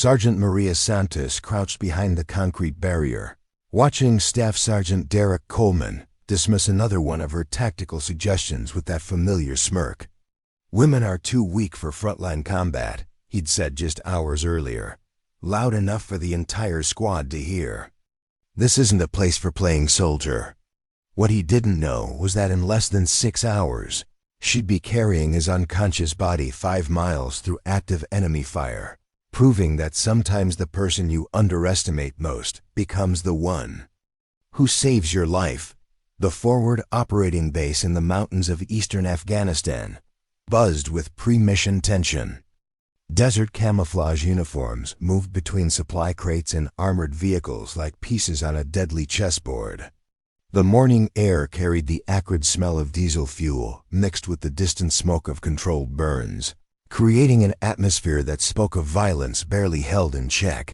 Sergeant Maria Santos crouched behind the concrete barrier, watching Staff Sergeant Coleman dismiss another one of her tactical suggestions with that familiar smirk. "Women are too weak for frontline combat," he'd said just hours earlier, loud enough for the entire squad to hear. This isn't a place for playing soldier. What he didn't know was that in less than 6 hours, she'd be carrying his unconscious body 5 miles through active enemy fire, proving that sometimes the person you underestimate most becomes the one who saves your life. The forward operating base in the mountains of eastern Afghanistan buzzed with pre-mission tension. Desert camouflage uniforms moved between supply crates and armored vehicles like pieces on a deadly chessboard. The morning air carried the acrid smell of diesel fuel mixed with the distant smoke of controlled burns, creating an atmosphere that spoke of violence barely held in check.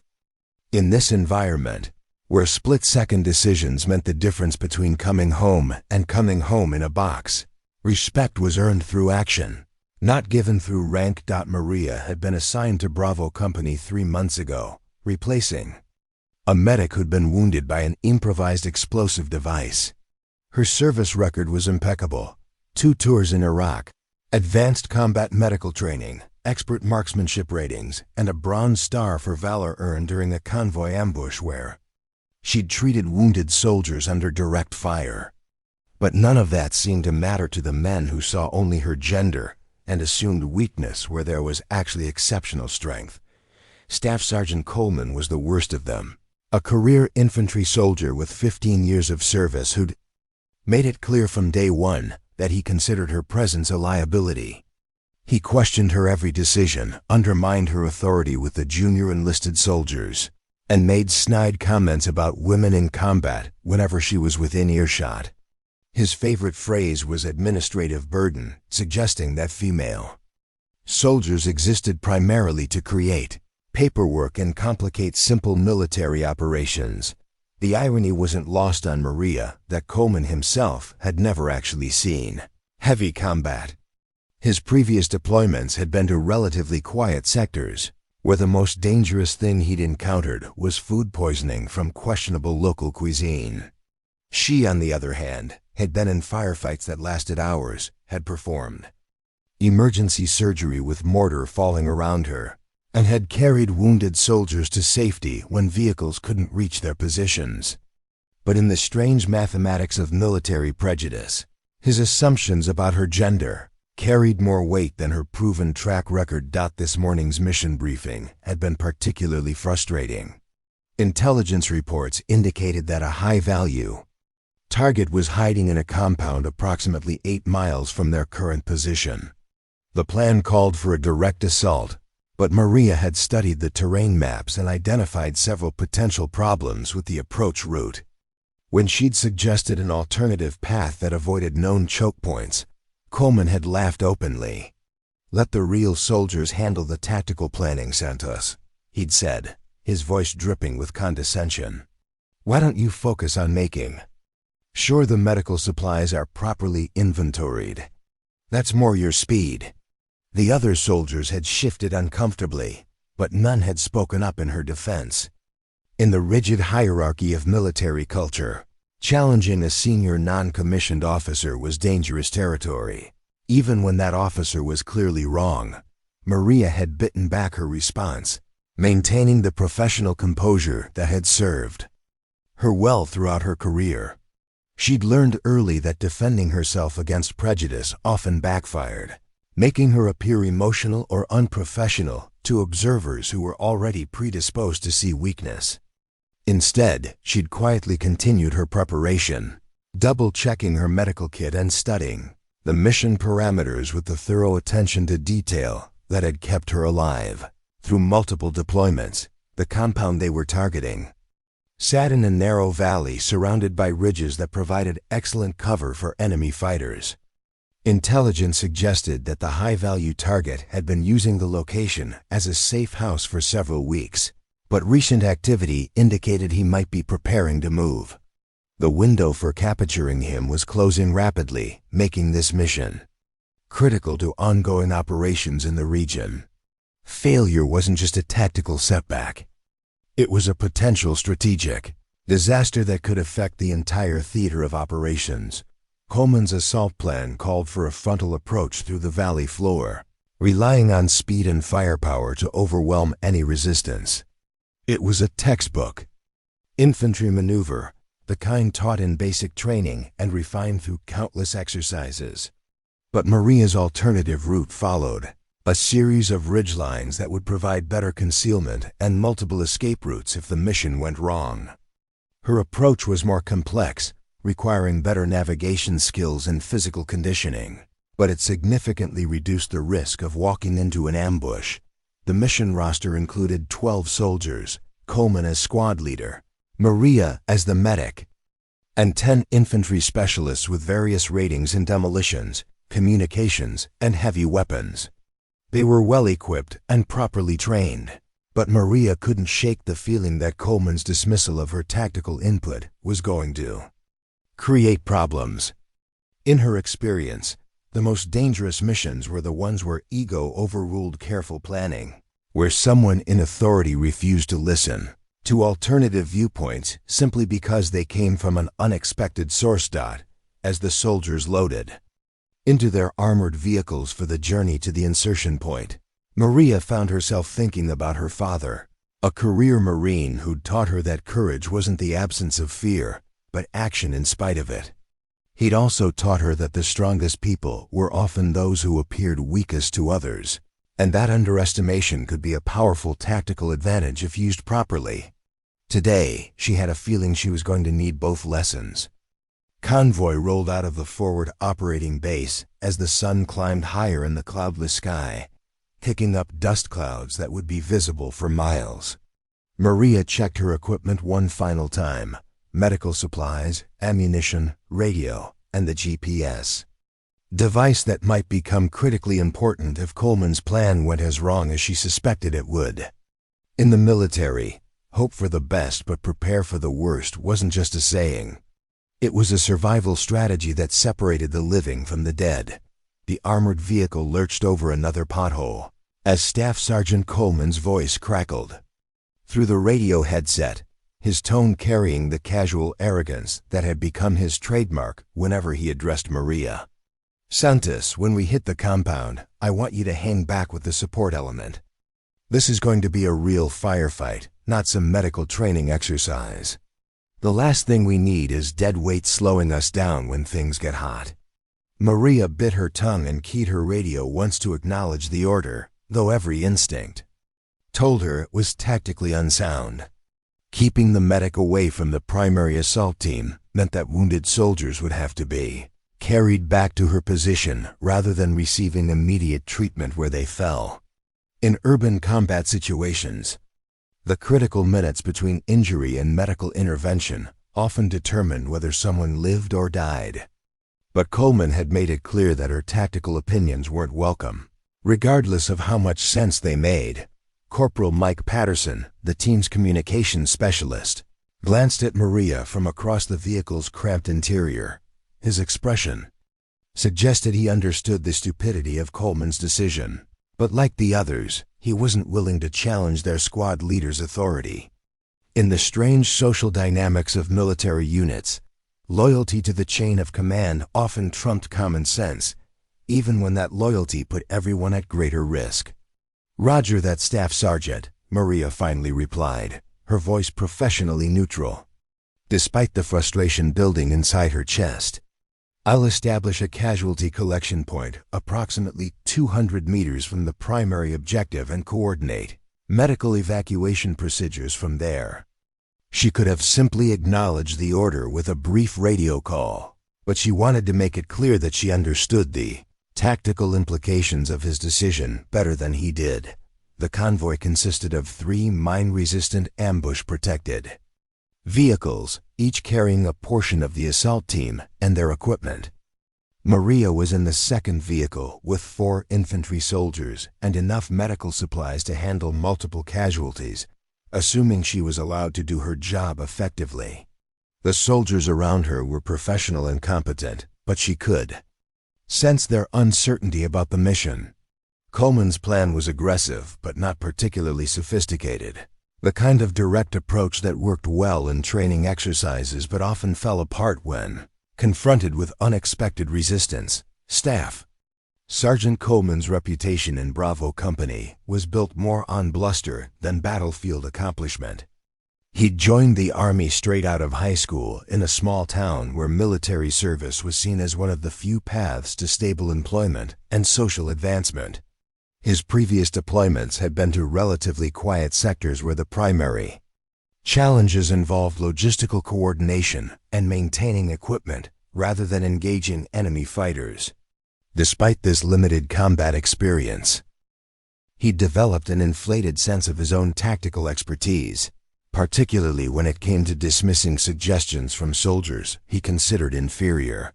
In this environment, where split-second decisions meant the difference between coming home and coming home in a box, respect was earned through action, not given through rank. Maria had been assigned to Bravo Company 3 months ago, replacing a medic who'd been wounded by an improvised explosive device. Her service record was impeccable: 2 tours in Iraq, advanced combat medical training, expert marksmanship ratings, and a Bronze Star for valor earned during a convoy ambush where she'd treated wounded soldiers under direct fire. But none of that seemed to matter to the men who saw only her gender and assumed weakness where there was actually exceptional strength. Staff Sergeant Coleman was the worst of them, a career infantry soldier with 15 years of service who'd made it clear from day one that he considered her presence a liability. He questioned her every decision, undermined her authority with the junior enlisted soldiers, and made snide comments about women in combat whenever she was within earshot. His favorite phrase was administrative burden, suggesting that female soldiers existed primarily to create paperwork and complicate simple military operations. The irony wasn't lost on Maria that Coleman himself had never actually seen heavy combat. His previous deployments had been to relatively quiet sectors, where the most dangerous thing he'd encountered was food poisoning from questionable local cuisine. She, on the other hand, had been in firefights that lasted hours, had performed emergency surgery with mortar falling around her, and had carried wounded soldiers to safety when vehicles couldn't reach their positions. But in the strange mathematics of military prejudice, his assumptions about her gender carried more weight than her proven track record. This morning's mission briefing had been particularly frustrating. Intelligence reports indicated that a high-value target was hiding in a compound approximately 8 miles from their current position. The plan called for a direct assault, but Maria had studied the terrain maps and identified several potential problems with the approach route. When she'd suggested an alternative path that avoided known choke points, Coleman had laughed openly. "Let the real soldiers handle the tactical planning, Santos," he'd said, his voice dripping with condescension. "Why don't you focus on making sure the medical supplies are properly inventoried? That's more your speed." The other soldiers had shifted uncomfortably, but none had spoken up in her defense. In the rigid hierarchy of military culture, challenging a senior non-commissioned officer was dangerous territory. Even when that officer was clearly wrong, Maria had bitten back her response, maintaining the professional composure that had served her well throughout her career. She'd learned early that defending herself against prejudice often backfired, making her appear emotional or unprofessional to observers who were already predisposed to see weakness. Instead, she'd quietly continued her preparation, double-checking her medical kit and studying the mission parameters with the thorough attention to detail that had kept her alive. Through multiple deployments, the compound they were targeting sat in a narrow valley surrounded by ridges that provided excellent cover for enemy fighters. Intelligence suggested that the high-value target had been using the location as a safe house for several weeks, but recent activity indicated he might be preparing to move. The window for capturing him was closing rapidly, making this mission critical to ongoing operations in the region. Failure wasn't just a tactical setback. It was a potential strategic disaster that could affect the entire theater of operations. Coleman's assault plan called for a frontal approach through the valley floor, relying on speed and firepower to overwhelm any resistance. It was a textbook infantry maneuver, the kind taught in basic training and refined through countless exercises. But Maria's alternative route followed, a series of ridgelines that would provide better concealment and multiple escape routes if the mission went wrong. Her approach was more complex, requiring better navigation skills and physical conditioning, but it significantly reduced the risk of walking into an ambush. The mission roster included 12 soldiers, Coleman as squad leader, Maria as the medic, and 10 infantry specialists with various ratings in demolitions, communications, and heavy weapons. They were well equipped and properly trained, but Maria couldn't shake the feeling that Coleman's dismissal of her tactical input was going to create problems. In her experience, the most dangerous missions were the ones where ego overruled careful planning, where someone in authority refused to listen to alternative viewpoints simply because they came from an unexpected source. As the soldiers loaded into their armored vehicles for the journey to the insertion point, Maria found herself thinking about her father, a career Marine who'd taught her that courage wasn't the absence of fear, but action in spite of it. He'd also taught her that the strongest people were often those who appeared weakest to others, and that underestimation could be a powerful tactical advantage if used properly. Today, she had a feeling she was going to need both lessons. Convoy rolled out of the forward operating base as the sun climbed higher in the cloudless sky, kicking up dust clouds that would be visible for miles. Maria checked her equipment one final time: medical supplies, ammunition, radio, and the GPS device that might become critically important if Coleman's plan went as wrong as she suspected it would. In the military, hope for the best but prepare for the worst wasn't just a saying. It was a survival strategy that separated the living from the dead. The armored vehicle lurched over another pothole as Staff Sergeant Coleman's voice crackled through the radio headset, his tone carrying the casual arrogance that had become his trademark whenever he addressed Maria. "Santos, when we hit the compound, I want you to hang back with the support element. This is going to be a real firefight, not some medical training exercise. The last thing we need is dead weight slowing us down when things get hot." Maria bit her tongue and keyed her radio once to acknowledge the order, though every instinct told her it was tactically unsound. Keeping the medic away from the primary assault team meant that wounded soldiers would have to be carried back to her position rather than receiving immediate treatment where they fell. In urban combat situations, the critical minutes between injury and medical intervention often determined whether someone lived or died. But Coleman had made it clear that her tactical opinions weren't welcome, regardless of how much sense they made. Corporal Mike Patterson, the team's communications specialist, glanced at Maria from across the vehicle's cramped interior. His expression suggested he understood the stupidity of Coleman's decision, but like the others, he wasn't willing to challenge their squad leader's authority. In the strange social dynamics of military units, loyalty to the chain of command often trumped common sense, even when that loyalty put everyone at greater risk. "Roger that, Staff Sergeant," Maria finally replied, her voice professionally neutral, despite the frustration building inside her chest. "I'll establish a casualty collection point approximately 200 meters from the primary objective and coordinate medical evacuation procedures from there." She could have simply acknowledged the order with a brief radio call, but she wanted to make it clear that she understood the tactical implications of his decision better than he did. The convoy consisted of 3 mine-resistant ambush-protected vehicles, each carrying a portion of the assault team and their equipment. Maria was in the second vehicle with 4 infantry soldiers and enough medical supplies to handle multiple casualties, assuming she was allowed to do her job effectively. The soldiers around her were professional and competent, but she could sense their uncertainty about the mission. Coleman's plan was aggressive, but not particularly sophisticated. The kind of direct approach that worked well in training exercises but often fell apart when confronted with unexpected resistance. Staff Sergeant Coleman's reputation in Bravo Company was built more on bluster than battlefield accomplishment. He'd joined the Army straight out of high school in a small town where military service was seen as one of the few paths to stable employment and social advancement. His previous deployments had been to relatively quiet sectors where the primary challenges involved logistical coordination and maintaining equipment rather than engaging enemy fighters. Despite this limited combat experience, he developed an inflated sense of his own tactical expertise, particularly when it came to dismissing suggestions from soldiers he considered inferior.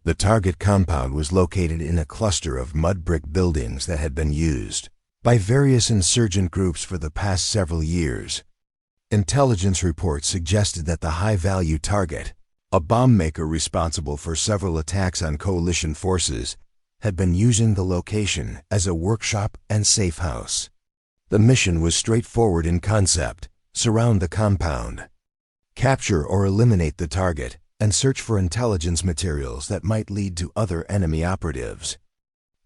The target compound was located in a cluster of mud brick buildings that had been used by various insurgent groups for the past several years. Intelligence reports suggested that the high-value target, a bomb maker responsible for several attacks on coalition forces, had been using the location as a workshop and safe house. The mission was straightforward in concept: surround the compound, capture or eliminate the target, and search for intelligence materials that might lead to other enemy operatives.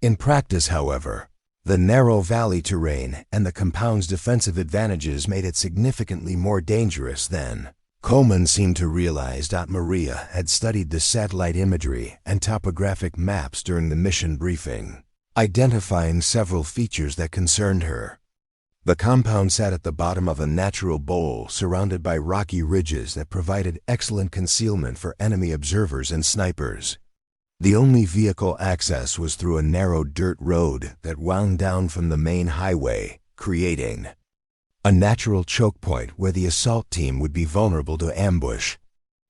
In practice, however, the narrow valley terrain and the compound's defensive advantages made it significantly more dangerous than Coleman seemed to realize. Maria had studied the satellite imagery and topographic maps during the mission briefing, identifying several features that concerned her. The compound sat at the bottom of a natural bowl surrounded by rocky ridges that provided excellent concealment for enemy observers and snipers. The only vehicle access was through a narrow dirt road that wound down from the main highway, creating a natural choke point where the assault team would be vulnerable to ambush.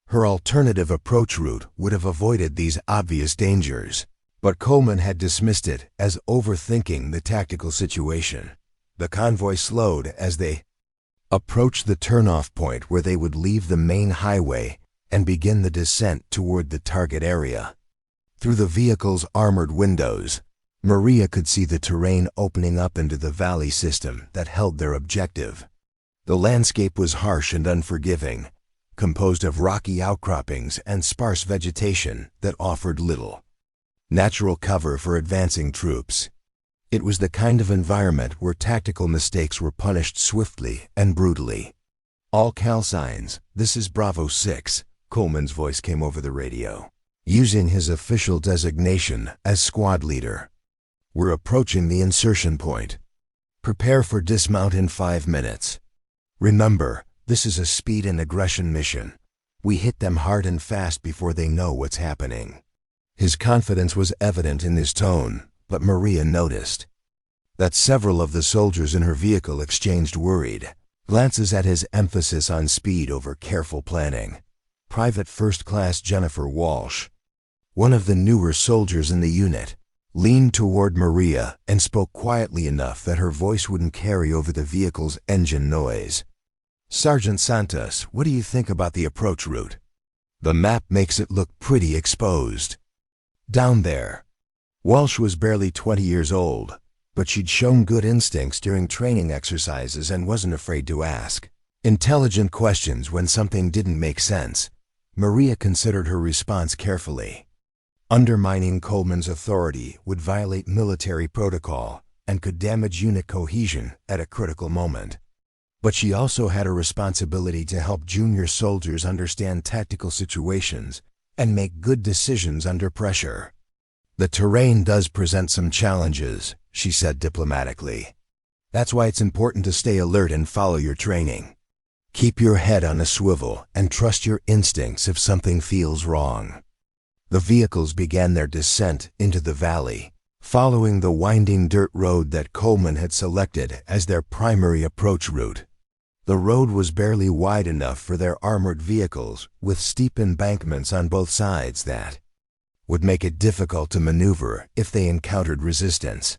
Her alternative approach route would have avoided these obvious dangers, but Coleman had dismissed it as overthinking the tactical situation. The convoy slowed as they approached the turnoff point where they would leave the main highway and begin the descent toward the target area. Through the vehicle's armored windows, Maria could see the terrain opening up into the valley system that held their objective. The landscape was harsh and unforgiving, composed of rocky outcroppings and sparse vegetation that offered little natural cover for advancing troops. It was the kind of environment where tactical mistakes were punished swiftly and brutally. "All cal signs, this is Bravo 6, Coleman's voice came over the radio, using his official designation as squad leader. "We're approaching the insertion point. Prepare for dismount in 5 minutes. Remember, this is a speed and aggression mission. We hit them hard and fast before they know what's happening." His confidence was evident in his tone, but Maria noticed that several of the soldiers in her vehicle exchanged worried glances at his emphasis on speed over careful planning. Private First Class Jennifer Walsh, one of the newer soldiers in the unit, leaned toward Maria and spoke quietly enough that her voice wouldn't carry over the vehicle's engine noise. "Sergeant Santos, what do you think about the approach route? The map makes it look pretty exposed down there." Walsh was barely 20 years old, but she'd shown good instincts during training exercises and wasn't afraid to ask intelligent questions when something didn't make sense. Maria considered her response carefully. Undermining Coleman's authority would violate military protocol and could damage unit cohesion at a critical moment. But she also had a responsibility to help junior soldiers understand tactical situations and make good decisions under pressure. "The terrain does present some challenges," she said diplomatically. "That's why it's important to stay alert and follow your training. Keep your head on a swivel and trust your instincts if something feels wrong." The vehicles began their descent into the valley, following the winding dirt road that Coleman had selected as their primary approach route. The road was barely wide enough for their armored vehicles, with steep embankments on both sides that would make it difficult to maneuver if they encountered resistance.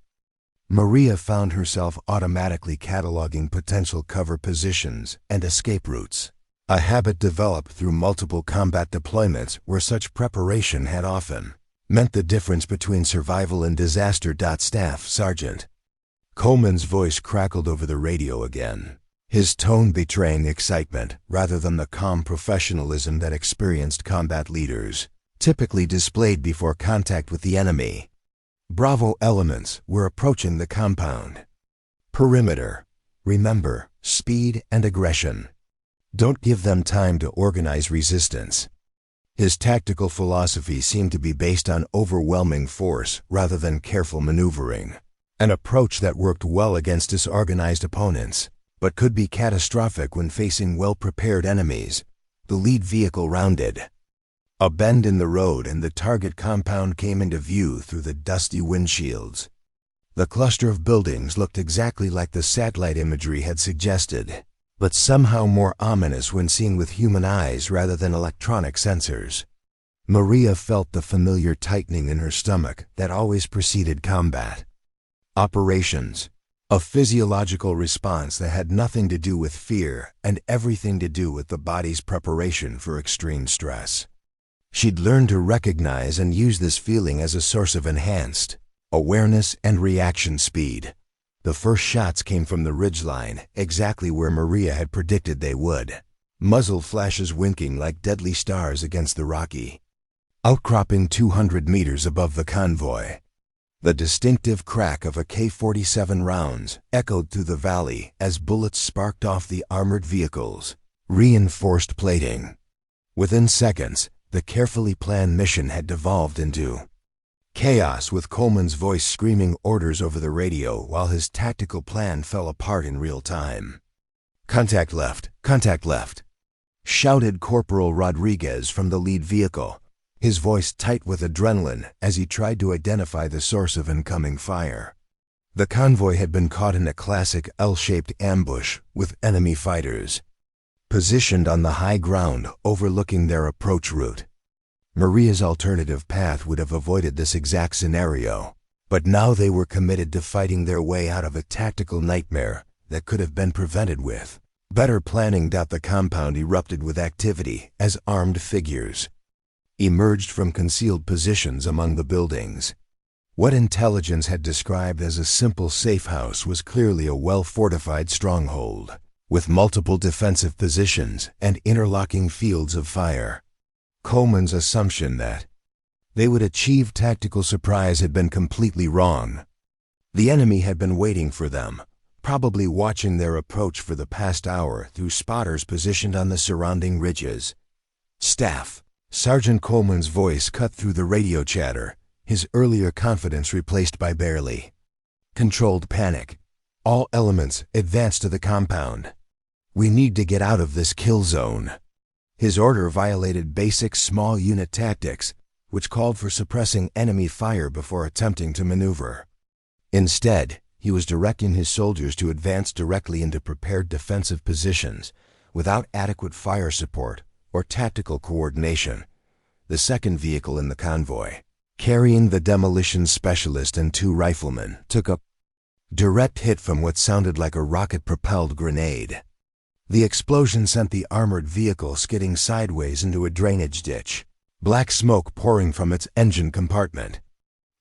Maria found herself automatically cataloging potential cover positions and escape routes, a habit developed through multiple combat deployments where such preparation had often meant the difference between survival and disaster. Staff Sergeant Coleman's voice crackled over the radio again, his tone betraying excitement rather than the calm professionalism that experienced combat leaders typically displayed before contact with the enemy. Bravo elements were approaching the compound. Perimeter. Remember, speed and aggression. Don't give them time to organize resistance. His tactical philosophy seemed to be based on overwhelming force rather than careful maneuvering, an approach that worked well against disorganized opponents, but could be catastrophic when facing well-prepared enemies. The lead vehicle rounded. A bend in the road and the target compound came into view through the dusty windshields. The cluster of buildings looked exactly like the satellite imagery had suggested, but somehow more ominous when seen with human eyes rather than electronic sensors. Maria felt the familiar tightening in her stomach that always preceded combat. Operations. A physiological response that had nothing to do with fear and everything to do with the body's preparation for extreme stress. She'd learned to recognize and use this feeling as a source of enhanced awareness and reaction speed. The first shots came from the ridgeline, exactly where Maria had predicted they would. Muzzle flashes winking like deadly stars against the rocky outcropping 200 meters above the convoy. The distinctive crack of a K-47 rounds echoed through the valley as bullets sparked off the armored vehicles. Reinforced plating. Within seconds, the carefully planned mission had devolved into chaos, with Coleman's voice screaming orders over the radio while his tactical plan fell apart in real time. "Contact left, shouted Corporal Rodriguez from the lead vehicle, his voice tight with adrenaline as he tried to identify the source of incoming fire. The convoy had been caught in a classic L-shaped ambush with enemy fighters positioned on the high ground overlooking their approach route. Maria's alternative path would have avoided this exact scenario, but now they were committed to fighting their way out of a tactical nightmare that could have been prevented with better planning. The compound erupted with activity as armed figures emerged from concealed positions among the buildings. What intelligence had described as a simple safe house was clearly a well-fortified stronghold, with multiple defensive positions and interlocking fields of fire. Coleman's assumption that they would achieve tactical surprise had been completely wrong. The enemy had been waiting for them, probably watching their approach for the past hour through spotters positioned on the surrounding ridges. Staff Sergeant Coleman's voice cut through the radio chatter, his earlier confidence replaced by barely controlled panic. "All elements advance to the compound. We need to get out of this kill zone." His order violated basic small unit tactics, which called for suppressing enemy fire before attempting to maneuver. Instead, he was directing his soldiers to advance directly into prepared defensive positions without adequate fire support or tactical coordination. The second vehicle in the convoy, carrying the demolition specialist and 2 riflemen, took a direct hit from what sounded like a rocket-propelled grenade. The explosion sent the armored vehicle skidding sideways into a drainage ditch, black smoke pouring from its engine compartment.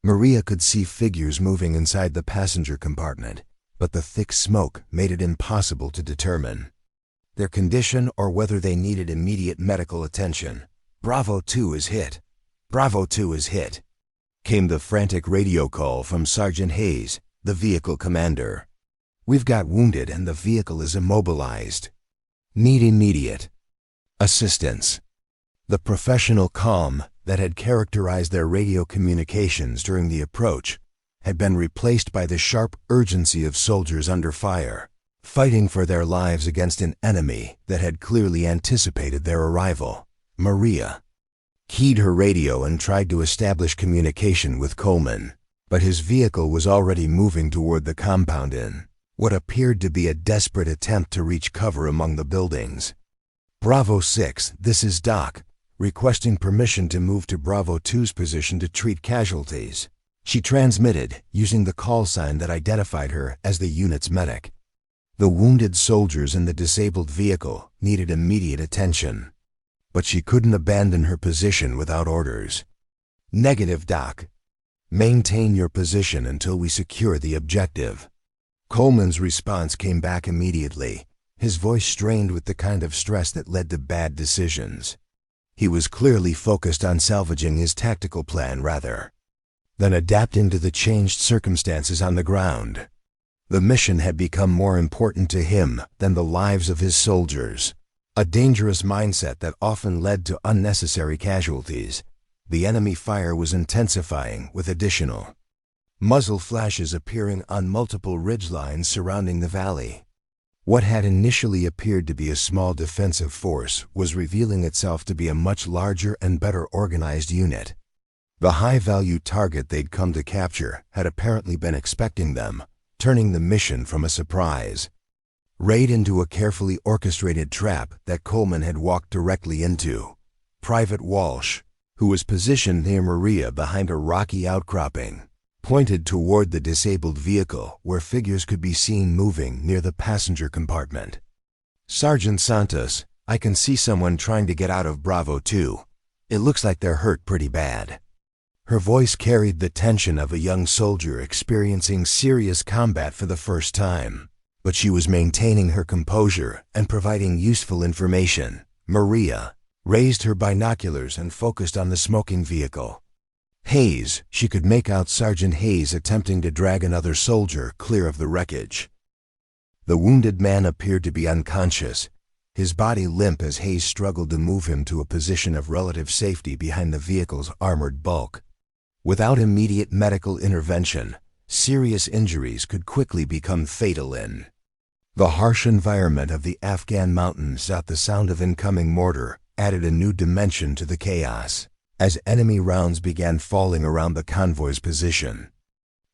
Maria could see figures moving inside the passenger compartment, but the thick smoke made it impossible to determine their condition or whether they needed immediate medical attention. "Bravo 2 is hit. Bravo 2 is hit," came the frantic radio call from Sergeant Hayes, the vehicle commander. "We've got wounded and the vehicle is immobilized. Need immediate assistance." The professional calm that had characterized their radio communications during the approach had been replaced by the sharp urgency of soldiers under fire, fighting for their lives against an enemy that had clearly anticipated their arrival. Maria keyed her radio and tried to establish communication with Coleman, but his vehicle was already moving toward the compound in what appeared to be a desperate attempt to reach cover among the buildings. "Bravo 6, this is Doc, requesting permission to move to Bravo 2's position to treat casualties," she transmitted, using the call sign that identified her as the unit's medic. The wounded soldiers in the disabled vehicle needed immediate attention, but she couldn't abandon her position without orders. "Negative, Doc. Maintain your position until we secure the objective." Coleman's response came back immediately, his voice strained with the kind of stress that led to bad decisions. He was clearly focused on salvaging his tactical plan rather than adapting to the changed circumstances on the ground. The mission had become more important to him than the lives of his soldiers, a dangerous mindset that often led to unnecessary casualties. The enemy fire was intensifying with additional muzzle flashes appearing on multiple ridgelines surrounding the valley. What had initially appeared to be a small defensive force was revealing itself to be a much larger and better organized unit. The high-value target they'd come to capture had apparently been expecting them, turning the mission from a surprise raid into a carefully orchestrated trap that Coleman had walked directly into. Private Walsh, who was positioned near Maria behind a rocky outcropping, pointed toward the disabled vehicle where figures could be seen moving near the passenger compartment. "Sergeant Santos, I can see someone trying to get out of Bravo 2. It looks like they're hurt pretty bad." Her voice carried the tension of a young soldier experiencing serious combat for the first time, but she was maintaining her composure and providing useful information. Maria raised her binoculars and focused on the smoking vehicle. Hayes, she could make out Sergeant Hayes attempting to drag another soldier clear of the wreckage. The wounded man appeared to be unconscious, his body limp as Hayes struggled to move him to a position of relative safety behind the vehicle's armored bulk. Without immediate medical intervention, serious injuries could quickly become fatal in the harsh environment of the Afghan mountains. The sound of incoming mortar added a new dimension to the chaos as enemy rounds began falling around the convoy's position.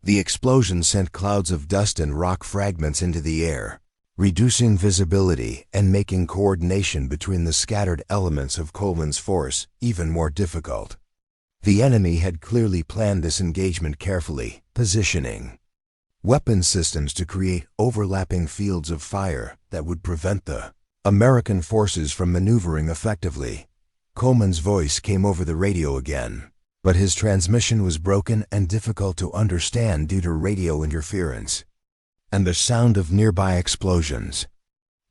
The explosion sent clouds of dust and rock fragments into the air, reducing visibility and making coordination between the scattered elements of Coleman's force even more difficult. The enemy had clearly planned this engagement carefully, positioning weapon systems to create overlapping fields of fire that would prevent the American forces from maneuvering effectively. Coleman's voice came over the radio again, but his transmission was broken and difficult to understand due to radio interference and the sound of nearby explosions.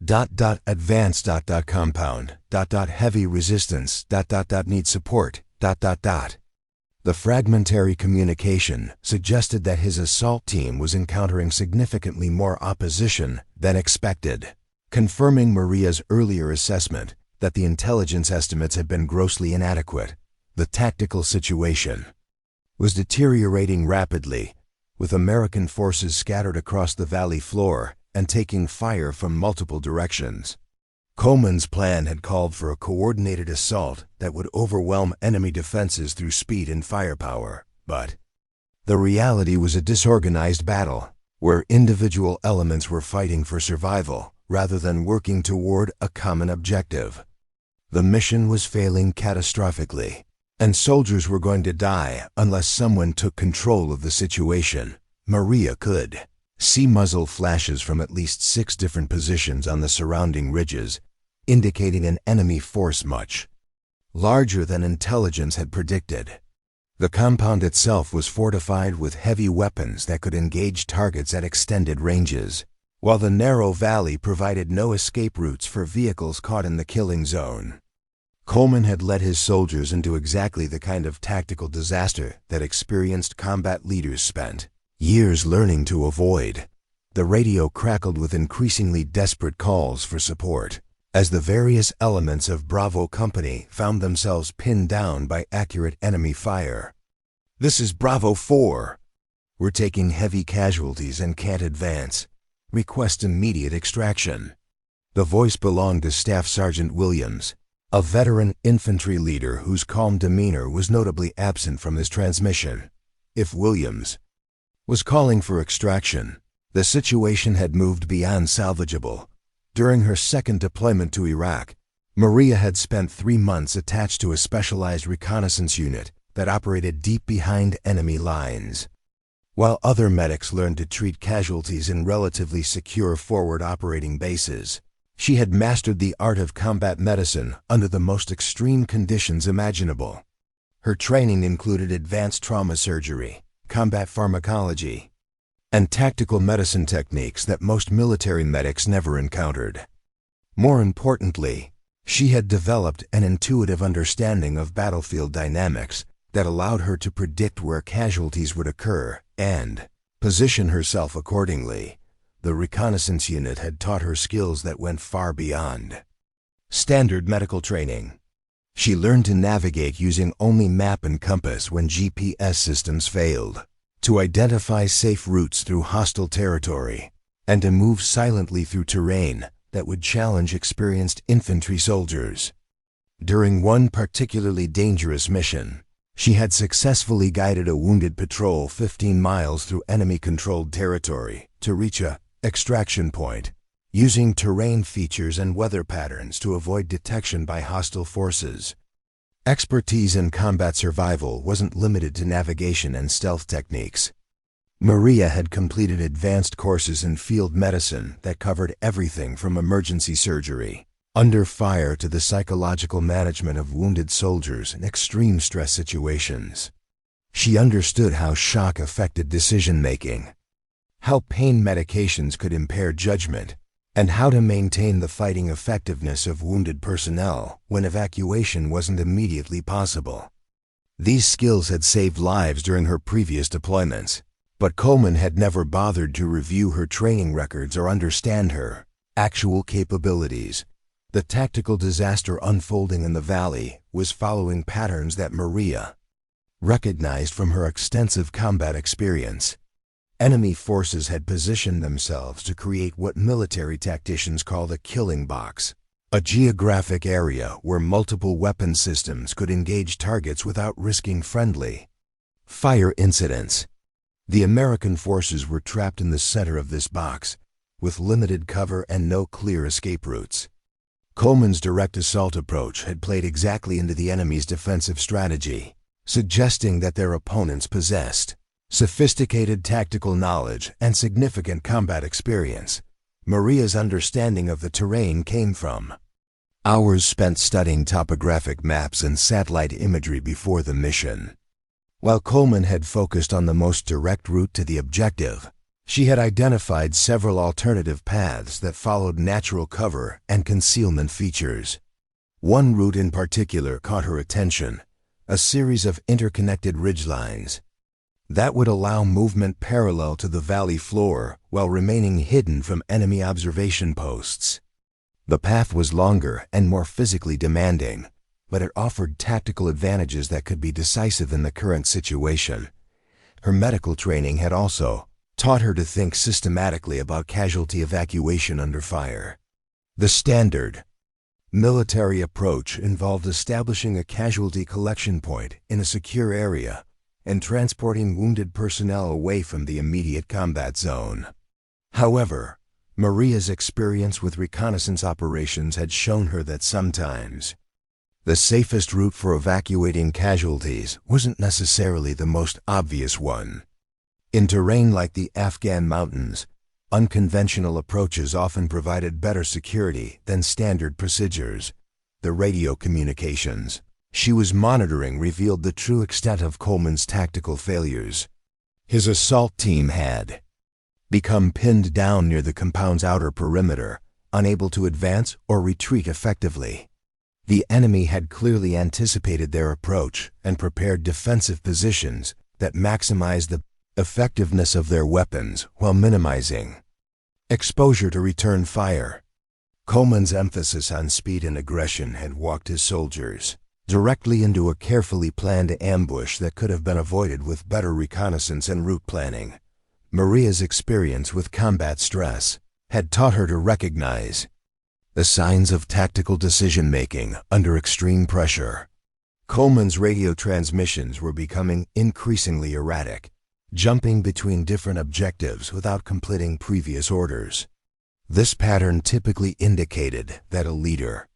Advanced. Compound. Heavy resistance. Need support. The fragmentary communication suggested that his assault team was encountering significantly more opposition than expected, confirming Maria's earlier assessment that the intelligence estimates had been grossly inadequate. The tactical situation was deteriorating rapidly, with American forces scattered across the valley floor and taking fire from multiple directions. Coleman's plan had called for a coordinated assault that would overwhelm enemy defenses through speed and firepower, but the reality was a disorganized battle, where individual elements were fighting for survival rather than working toward a common objective. The mission was failing catastrophically, and soldiers were going to die unless someone took control of the situation. Maria could see muzzle flashes from at least 6 different positions on the surrounding ridges, indicating an enemy force much larger than intelligence had predicted. The compound itself was fortified with heavy weapons that could engage targets at extended ranges, while the narrow valley provided no escape routes for vehicles caught in the killing zone. Coleman had led his soldiers into exactly the kind of tactical disaster that experienced combat leaders spent years learning to avoid. The radio crackled with increasingly desperate calls for support, as the various elements of Bravo Company found themselves pinned down by accurate enemy fire. "This is Bravo 4. We're taking heavy casualties and can't advance. Request immediate extraction." The voice belonged to Staff Sergeant Williams, a veteran infantry leader whose calm demeanor was notably absent from his transmission. If Williams was calling for extraction, the situation had moved beyond salvageable. During her second deployment to Iraq, Maria had spent 3 months attached to a specialized reconnaissance unit that operated deep behind enemy lines. While other medics learned to treat casualties in relatively secure forward operating bases, she had mastered the art of combat medicine under the most extreme conditions imaginable. Her training included advanced trauma surgery, combat pharmacology, and tactical medicine techniques that most military medics never encountered. More importantly, she had developed an intuitive understanding of battlefield dynamics that allowed her to predict where casualties would occur and position herself accordingly. The reconnaissance unit had taught her skills that went far beyond standard medical training. She learned to navigate using only map and compass when GPS systems failed, to identify safe routes through hostile territory, and to move silently through terrain that would challenge experienced infantry soldiers. During one particularly dangerous mission, she had successfully guided a wounded patrol 15 miles through enemy-controlled territory to reach a extraction point, using terrain features and weather patterns to avoid detection by hostile forces. Expertise in combat survival wasn't limited to navigation and stealth techniques. Maria had completed advanced courses in field medicine that covered everything from emergency surgery, under fire, to the psychological management of wounded soldiers in extreme stress situations. She understood how shock affected decision-making, how pain medications could impair judgment, and how to maintain the fighting effectiveness of wounded personnel when evacuation wasn't immediately possible. These skills had saved lives during her previous deployments, but Coleman had never bothered to review her training records or understand her actual capabilities. The tactical disaster unfolding in the valley was following patterns that Maria recognized from her extensive combat experience. Enemy forces had positioned themselves to create what military tacticians call the killing box, a geographic area where multiple weapon systems could engage targets without risking friendly fire incidents. The American forces were trapped in the center of this box, with limited cover and no clear escape routes. Coleman's direct assault approach had played exactly into the enemy's defensive strategy, suggesting that their opponents possessed sophisticated tactical knowledge and significant combat experience. Maria's understanding of the terrain came from hours spent studying topographic maps and satellite imagery before the mission. While Coleman had focused on the most direct route to the objective, she had identified several alternative paths that followed natural cover and concealment features. One route in particular caught her attention, a series of interconnected ridgelines that would allow movement parallel to the valley floor while remaining hidden from enemy observation posts. The path was longer and more physically demanding, but it offered tactical advantages that could be decisive in the current situation. Her medical training had also taught her to think systematically about casualty evacuation under fire. The standard military approach involved establishing a casualty collection point in a secure area and transporting wounded personnel away from the immediate combat zone. However, Maria's experience with reconnaissance operations had shown her that sometimes the safest route for evacuating casualties wasn't necessarily the most obvious one. In terrain like the Afghan mountains, unconventional approaches often provided better security than standard procedures. The radio communications she was monitoring revealed the true extent of Coleman's tactical failures. His assault team had become pinned down near the compound's outer perimeter, unable to advance or retreat effectively. The enemy had clearly anticipated their approach and prepared defensive positions that maximized the effectiveness of their weapons while minimizing exposure to return fire. Coleman's emphasis on speed and aggression had walked his soldiers directly into a carefully planned ambush that could have been avoided with better reconnaissance and route planning. Maria's experience with combat stress had taught her to recognize the signs of tactical decision-making under extreme pressure. Coleman's radio transmissions were becoming increasingly erratic, jumping between different objectives without completing previous orders. This pattern typically indicated that a leader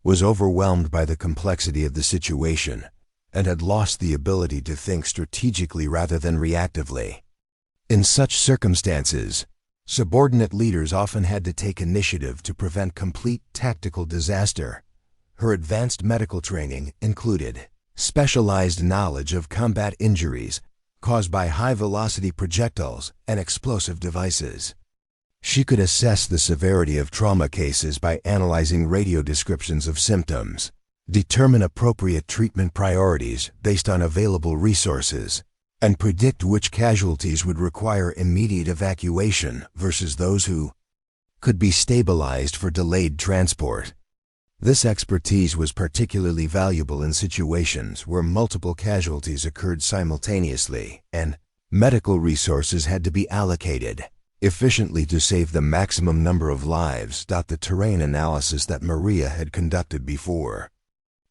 was overwhelmed by the complexity of the situation and had lost the ability to think strategically rather than reactively. In such circumstances, subordinate leaders often had to take initiative to prevent complete tactical disaster. Her advanced medical training included specialized knowledge of combat injuries, caused by high-velocity projectiles and explosive devices. She could assess the severity of trauma cases by analyzing radio descriptions of symptoms, determine appropriate treatment priorities based on available resources, and predict which casualties would require immediate evacuation versus those who could be stabilized for delayed transport. This expertise was particularly valuable in situations where multiple casualties occurred simultaneously and medical resources had to be allocated efficiently to save the maximum number of lives. The terrain analysis that Maria had conducted before.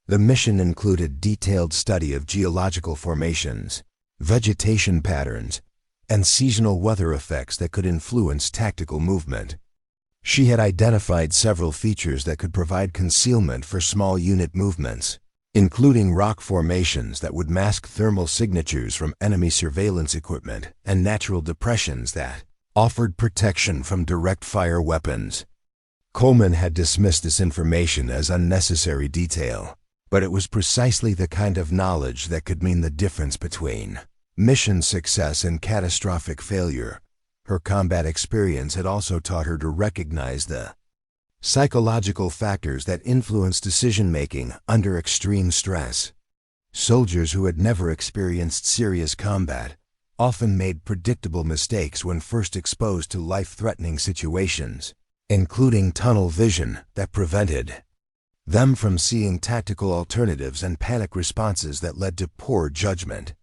The mission included detailed study of geological formations, vegetation patterns, and seasonal weather effects that could influence tactical movement. She had identified several features that could provide concealment for small unit movements, including rock formations that would mask thermal signatures from enemy surveillance equipment and natural depressions that offered protection from direct fire weapons. Coleman had dismissed this information as unnecessary detail, but it was precisely the kind of knowledge that could mean the difference between mission success and catastrophic failure. Her combat experience had also taught her to recognize the psychological factors that influence decision-making under extreme stress. Soldiers who had never experienced serious combat often made predictable mistakes when first exposed to life-threatening situations, including tunnel vision that prevented them from seeing tactical alternatives and panic responses that led to poor judgment.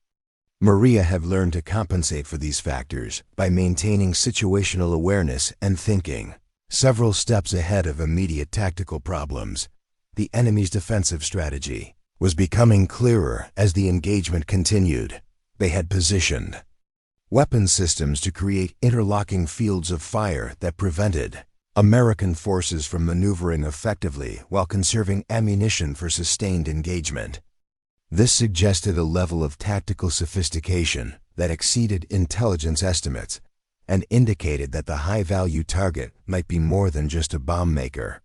Maria had learned to compensate for these factors by maintaining situational awareness and thinking several steps ahead of immediate tactical problems. The enemy's defensive strategy was becoming clearer as the engagement continued. They had positioned weapon systems to create interlocking fields of fire that prevented American forces from maneuvering effectively while conserving ammunition for sustained engagement. This suggested a level of tactical sophistication that exceeded intelligence estimates and indicated that the high-value target might be more than just a bomb maker.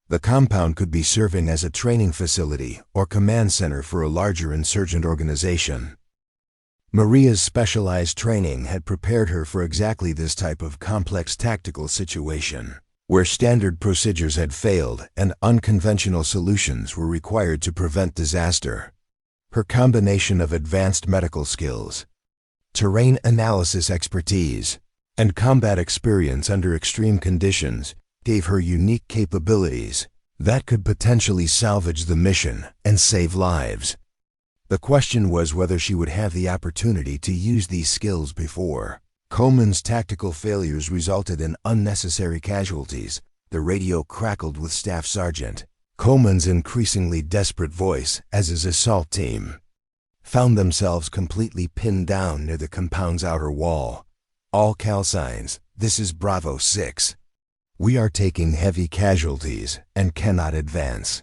The compound could be serving as a training facility or command center for a larger insurgent organization. Maria's specialized training had prepared her for exactly this type of complex tactical situation, where standard procedures had failed and unconventional solutions were required to prevent disaster. Her combination of advanced medical skills, terrain analysis expertise, and combat experience under extreme conditions gave her unique capabilities that could potentially salvage the mission and save lives. The question was whether she would have the opportunity to use these skills before Coleman's tactical failures resulted in unnecessary casualties. The radio crackled with Staff Sergeant Coleman's increasingly desperate voice as his assault team found themselves completely pinned down near the compound's outer wall. All call signs, this is Bravo 6. We are taking heavy casualties and cannot advance.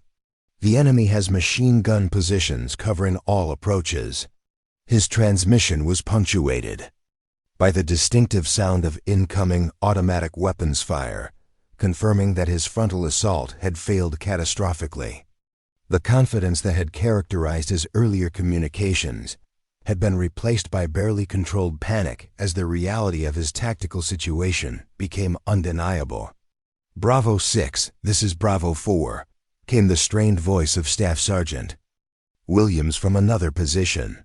The enemy has machine gun positions covering all approaches. His transmission was punctuated by the distinctive sound of incoming automatic weapons fire, confirming that his frontal assault had failed catastrophically. The confidence that had characterized his earlier communications had been replaced by barely controlled panic as the reality of his tactical situation became undeniable. Bravo 6, this is Bravo 4, came the strained voice of Staff Sergeant Williams from another position.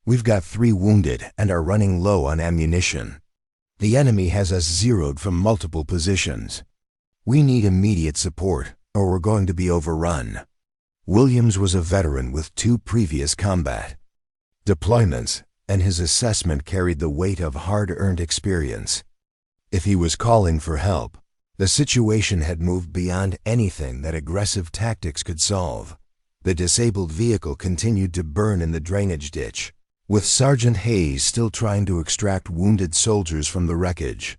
We've got 3 wounded and are running low on ammunition. The enemy has us zeroed from multiple positions. We need immediate support, or we're going to be overrun. Williams was a veteran with 2 previous combat deployments, and his assessment carried the weight of hard-earned experience. If he was calling for help, the situation had moved beyond anything that aggressive tactics could solve. The disabled vehicle continued to burn in the drainage ditch, with Sergeant Hayes still trying to extract wounded soldiers from the wreckage.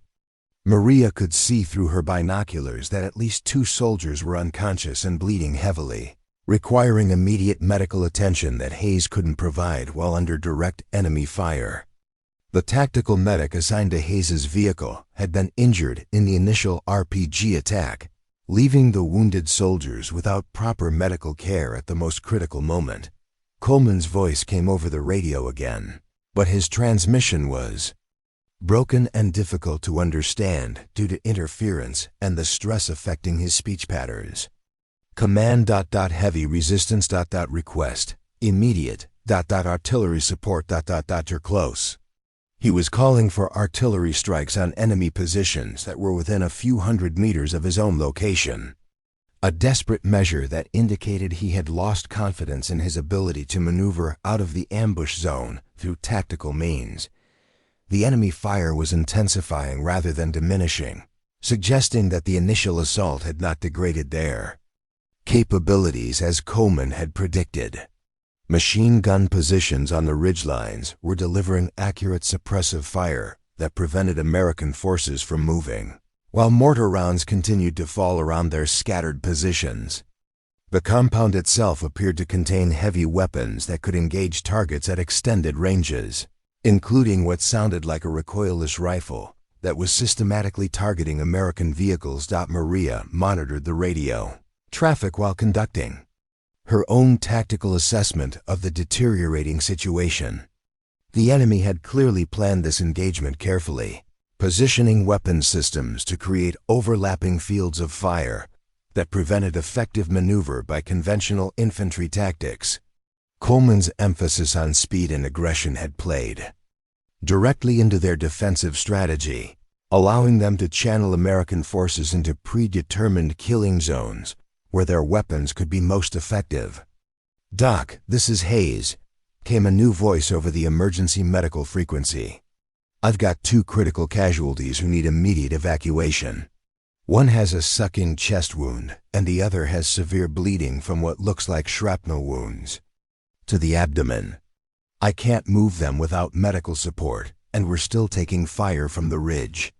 Maria could see through her binoculars that at least 2 soldiers were unconscious and bleeding heavily, requiring immediate medical attention that Hayes couldn't provide while under direct enemy fire. The tactical medic assigned to Hayes's vehicle had been injured in the initial RPG attack, leaving the wounded soldiers without proper medical care at the most critical moment. Coleman's voice came over the radio again. but his transmission was broken and difficult to understand due to interference and the stress affecting his speech patterns. Command heavy resistance request immediate artillery support you're close. He was calling for artillery strikes on enemy positions that were within a few hundred meters of his own location. A desperate measure that indicated he had lost confidence in his ability to maneuver out of the ambush zone through tactical means. The enemy fire was intensifying rather than diminishing, suggesting that the initial assault had not degraded their capabilities as Coleman had predicted. Machine gun positions on the ridgelines were delivering accurate suppressive fire that prevented American forces from moving, while mortar rounds continued to fall around their scattered positions. The compound itself appeared to contain heavy weapons that could engage targets at extended ranges, including what sounded like a recoilless rifle that was systematically targeting American vehicles. Maria monitored the radio traffic while conducting her own tactical assessment of the deteriorating situation. The enemy had clearly planned this engagement carefully, positioning weapon systems to create overlapping fields of fire that prevented effective maneuver by conventional infantry tactics. Coleman's emphasis on speed and aggression had played directly into their defensive strategy, allowing them to channel American forces into predetermined killing zones where their weapons could be most effective. "Doc, this is Hayes," came a new voice over the emergency medical frequency. "I've got 2 critical casualties who need immediate evacuation. One has a sucking chest wound, and the other has severe bleeding from what looks like shrapnel wounds to the abdomen. I can't move them without medical support, and we're still taking fire from the ridge."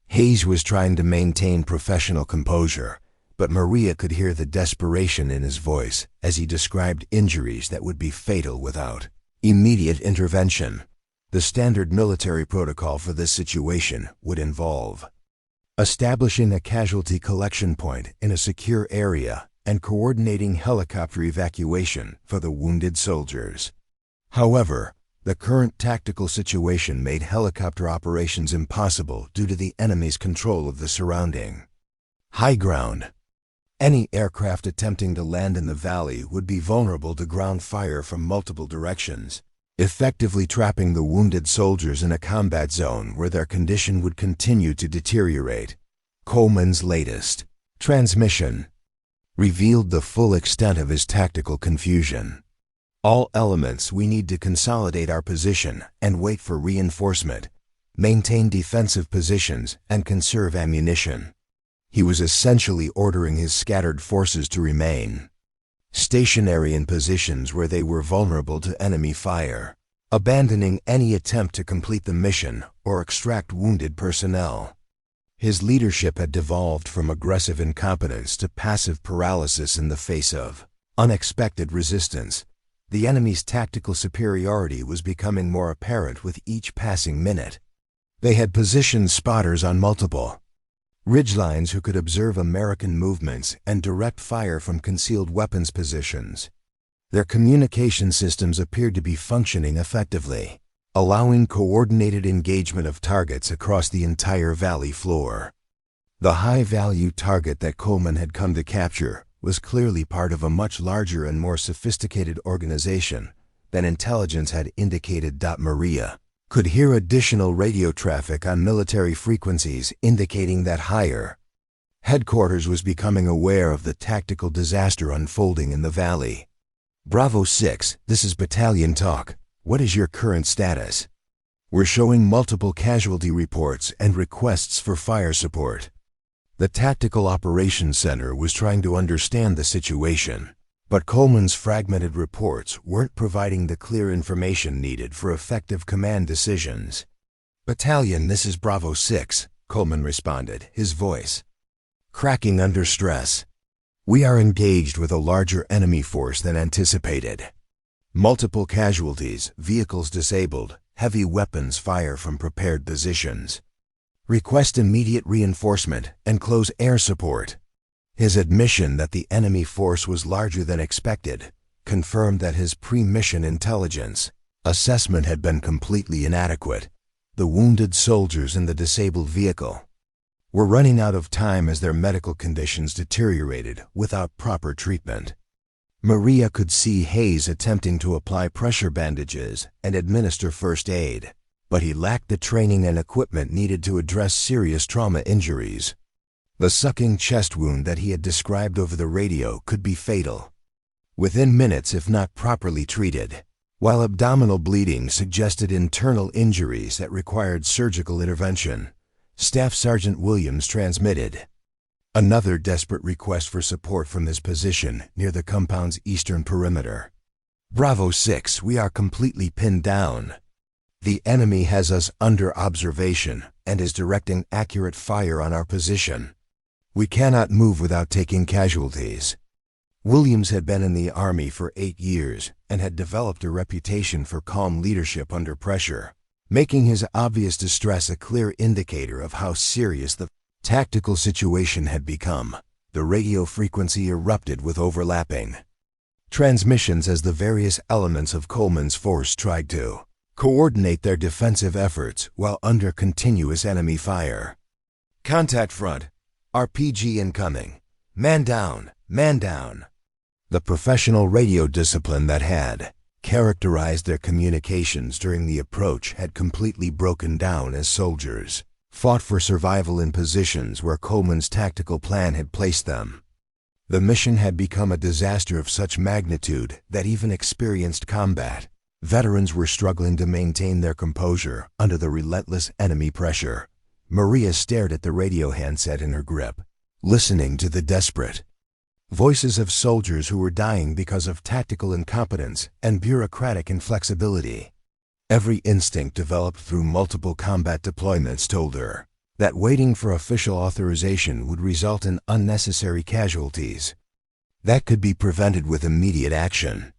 Hayes was trying to maintain professional composure, but Maria could hear the desperation in his voice as he described injuries that would be fatal without immediate intervention. The standard military protocol for this situation would involve establishing a casualty collection point in a secure area and coordinating helicopter evacuation for the wounded soldiers. However, the current tactical situation made helicopter operations impossible due to the enemy's control of the surrounding high ground. Any aircraft attempting to land in the valley would be vulnerable to ground fire from multiple directions, effectively trapping the wounded soldiers in a combat zone where their condition would continue to deteriorate. Coleman's latest transmission revealed the full extent of his tactical confusion. "All elements, we need to consolidate our position and wait for reinforcement, maintain defensive positions, and conserve ammunition." He was essentially ordering his scattered forces to remain stationary in positions where they were vulnerable to enemy fire, abandoning any attempt to complete the mission or extract wounded personnel. His leadership had devolved from aggressive incompetence to passive paralysis in the face of unexpected resistance. The enemy's tactical superiority was becoming more apparent with each passing minute. They had positioned spotters on multiple ridgelines who could observe American movements and direct fire from concealed weapons positions. Their communication systems appeared to be functioning effectively, allowing coordinated engagement of targets across the entire valley floor. The high-value target that Coleman had come to capture was clearly part of a much larger and more sophisticated organization than intelligence had indicated. Maria could hear additional radio traffic on military frequencies indicating that higher headquarters was becoming aware of the tactical disaster unfolding in the valley. "Bravo 6, this is battalion talk. What is your current status? We're showing multiple casualty reports and requests for fire support." The Tactical Operations Center was trying to understand the situation, but Coleman's fragmented reports weren't providing the clear information needed for effective command decisions. "Battalion, this is Bravo 6, Coleman responded, his voice cracking under stress. "We are engaged with a larger enemy force than anticipated. Multiple casualties, vehicles disabled, heavy weapons fire from prepared positions. Request immediate reinforcement and close air support." His admission that the enemy force was larger than expected confirmed that his pre-mission intelligence Assessment had been completely inadequate. The wounded soldiers in the disabled vehicle were running out of time as their medical conditions deteriorated without proper treatment. Maria could see Hayes attempting to apply pressure bandages and administer first aid, but he lacked the training and equipment needed to address serious trauma injuries. The sucking chest wound that he had described over the radio could be fatal within minutes if not properly treated, while abdominal bleeding suggested internal injuries that required surgical intervention. Staff Sergeant Williams transmitted another desperate request for support from his position near the compound's eastern perimeter. Bravo 6, we are completely pinned down. The enemy has us under observation and is directing accurate fire on our position. We cannot move without taking casualties. Williams had been in the Army for 8 years and had developed a reputation for calm leadership under pressure, making his obvious distress a clear indicator of how serious the tactical situation had become. The radio frequency erupted with overlapping transmissions as the various elements of Coleman's force tried to coordinate their defensive efforts while under continuous enemy fire. Contact front. RPG incoming. Man down, man down. The professional radio discipline that had characterized their communications during the approach had completely broken down as soldiers fought for survival in positions where Coleman's tactical plan had placed them. The mission had become a disaster of such magnitude that even experienced combat veterans were struggling to maintain their composure under the relentless enemy pressure. Maria stared at the radio handset in her grip, listening to the desperate voices of soldiers who were dying because of tactical incompetence and bureaucratic inflexibility. Every instinct developed through multiple combat deployments told her that waiting for official authorization would result in unnecessary casualties that could be prevented with immediate action.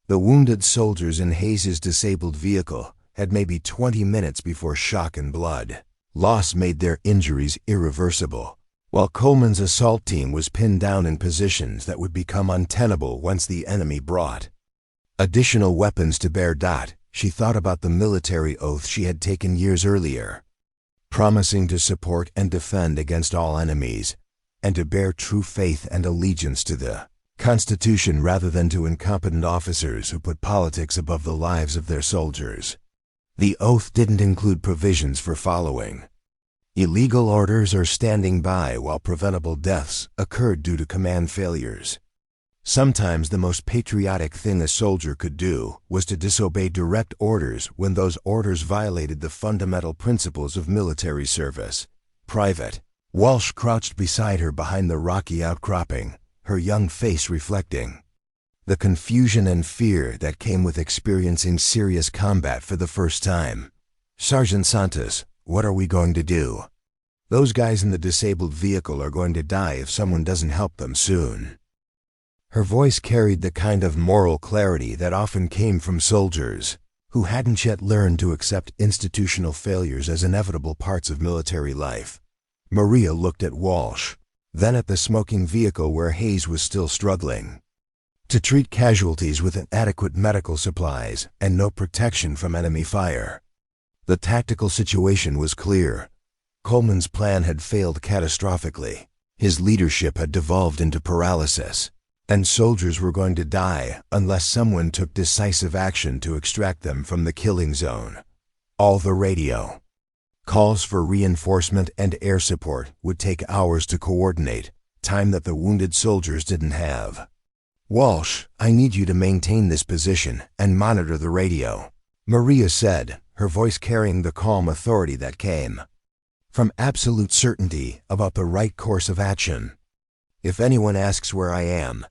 The wounded soldiers in Hayes's disabled vehicle had maybe 20 minutes before shock and blood loss made their injuries irreversible, while Coleman's assault team was pinned down in positions that would become untenable once the enemy brought additional weapons to bear. She thought about the military oath she had taken years earlier, promising to support and defend against all enemies, and to bear true faith and allegiance to the Constitution rather than to incompetent officers who put politics above the lives of their soldiers. The oath didn't include provisions for following illegal orders or standing by while preventable deaths occurred due to command failures. Sometimes the most patriotic thing a soldier could do was to disobey direct orders when those orders violated the fundamental principles of military service. Private Walsh crouched beside her behind the rocky outcropping, her young face reflecting the confusion and fear that came with experiencing serious combat for the first time. Sergeant Santos, what are we going to do? Those guys in the disabled vehicle are going to die if someone doesn't help them soon. Her voice carried the kind of moral clarity that often came from soldiers who hadn't yet learned to accept institutional failures as inevitable parts of military life. Maria looked at Walsh, then at the smoking vehicle where Hayes was still struggling to treat casualties with inadequate medical supplies and no protection from enemy fire. The tactical situation was clear. Coleman's plan had failed catastrophically. His leadership had devolved into paralysis, and soldiers were going to die unless someone took decisive action to extract them from the killing zone. All the radio calls for reinforcement and air support would take hours to coordinate, time that the wounded soldiers didn't have. Walsh, I need you to maintain this position and monitor the radio, Maria said, her voice carrying the calm authority that came from absolute certainty about the right course of action. If anyone asks where I am,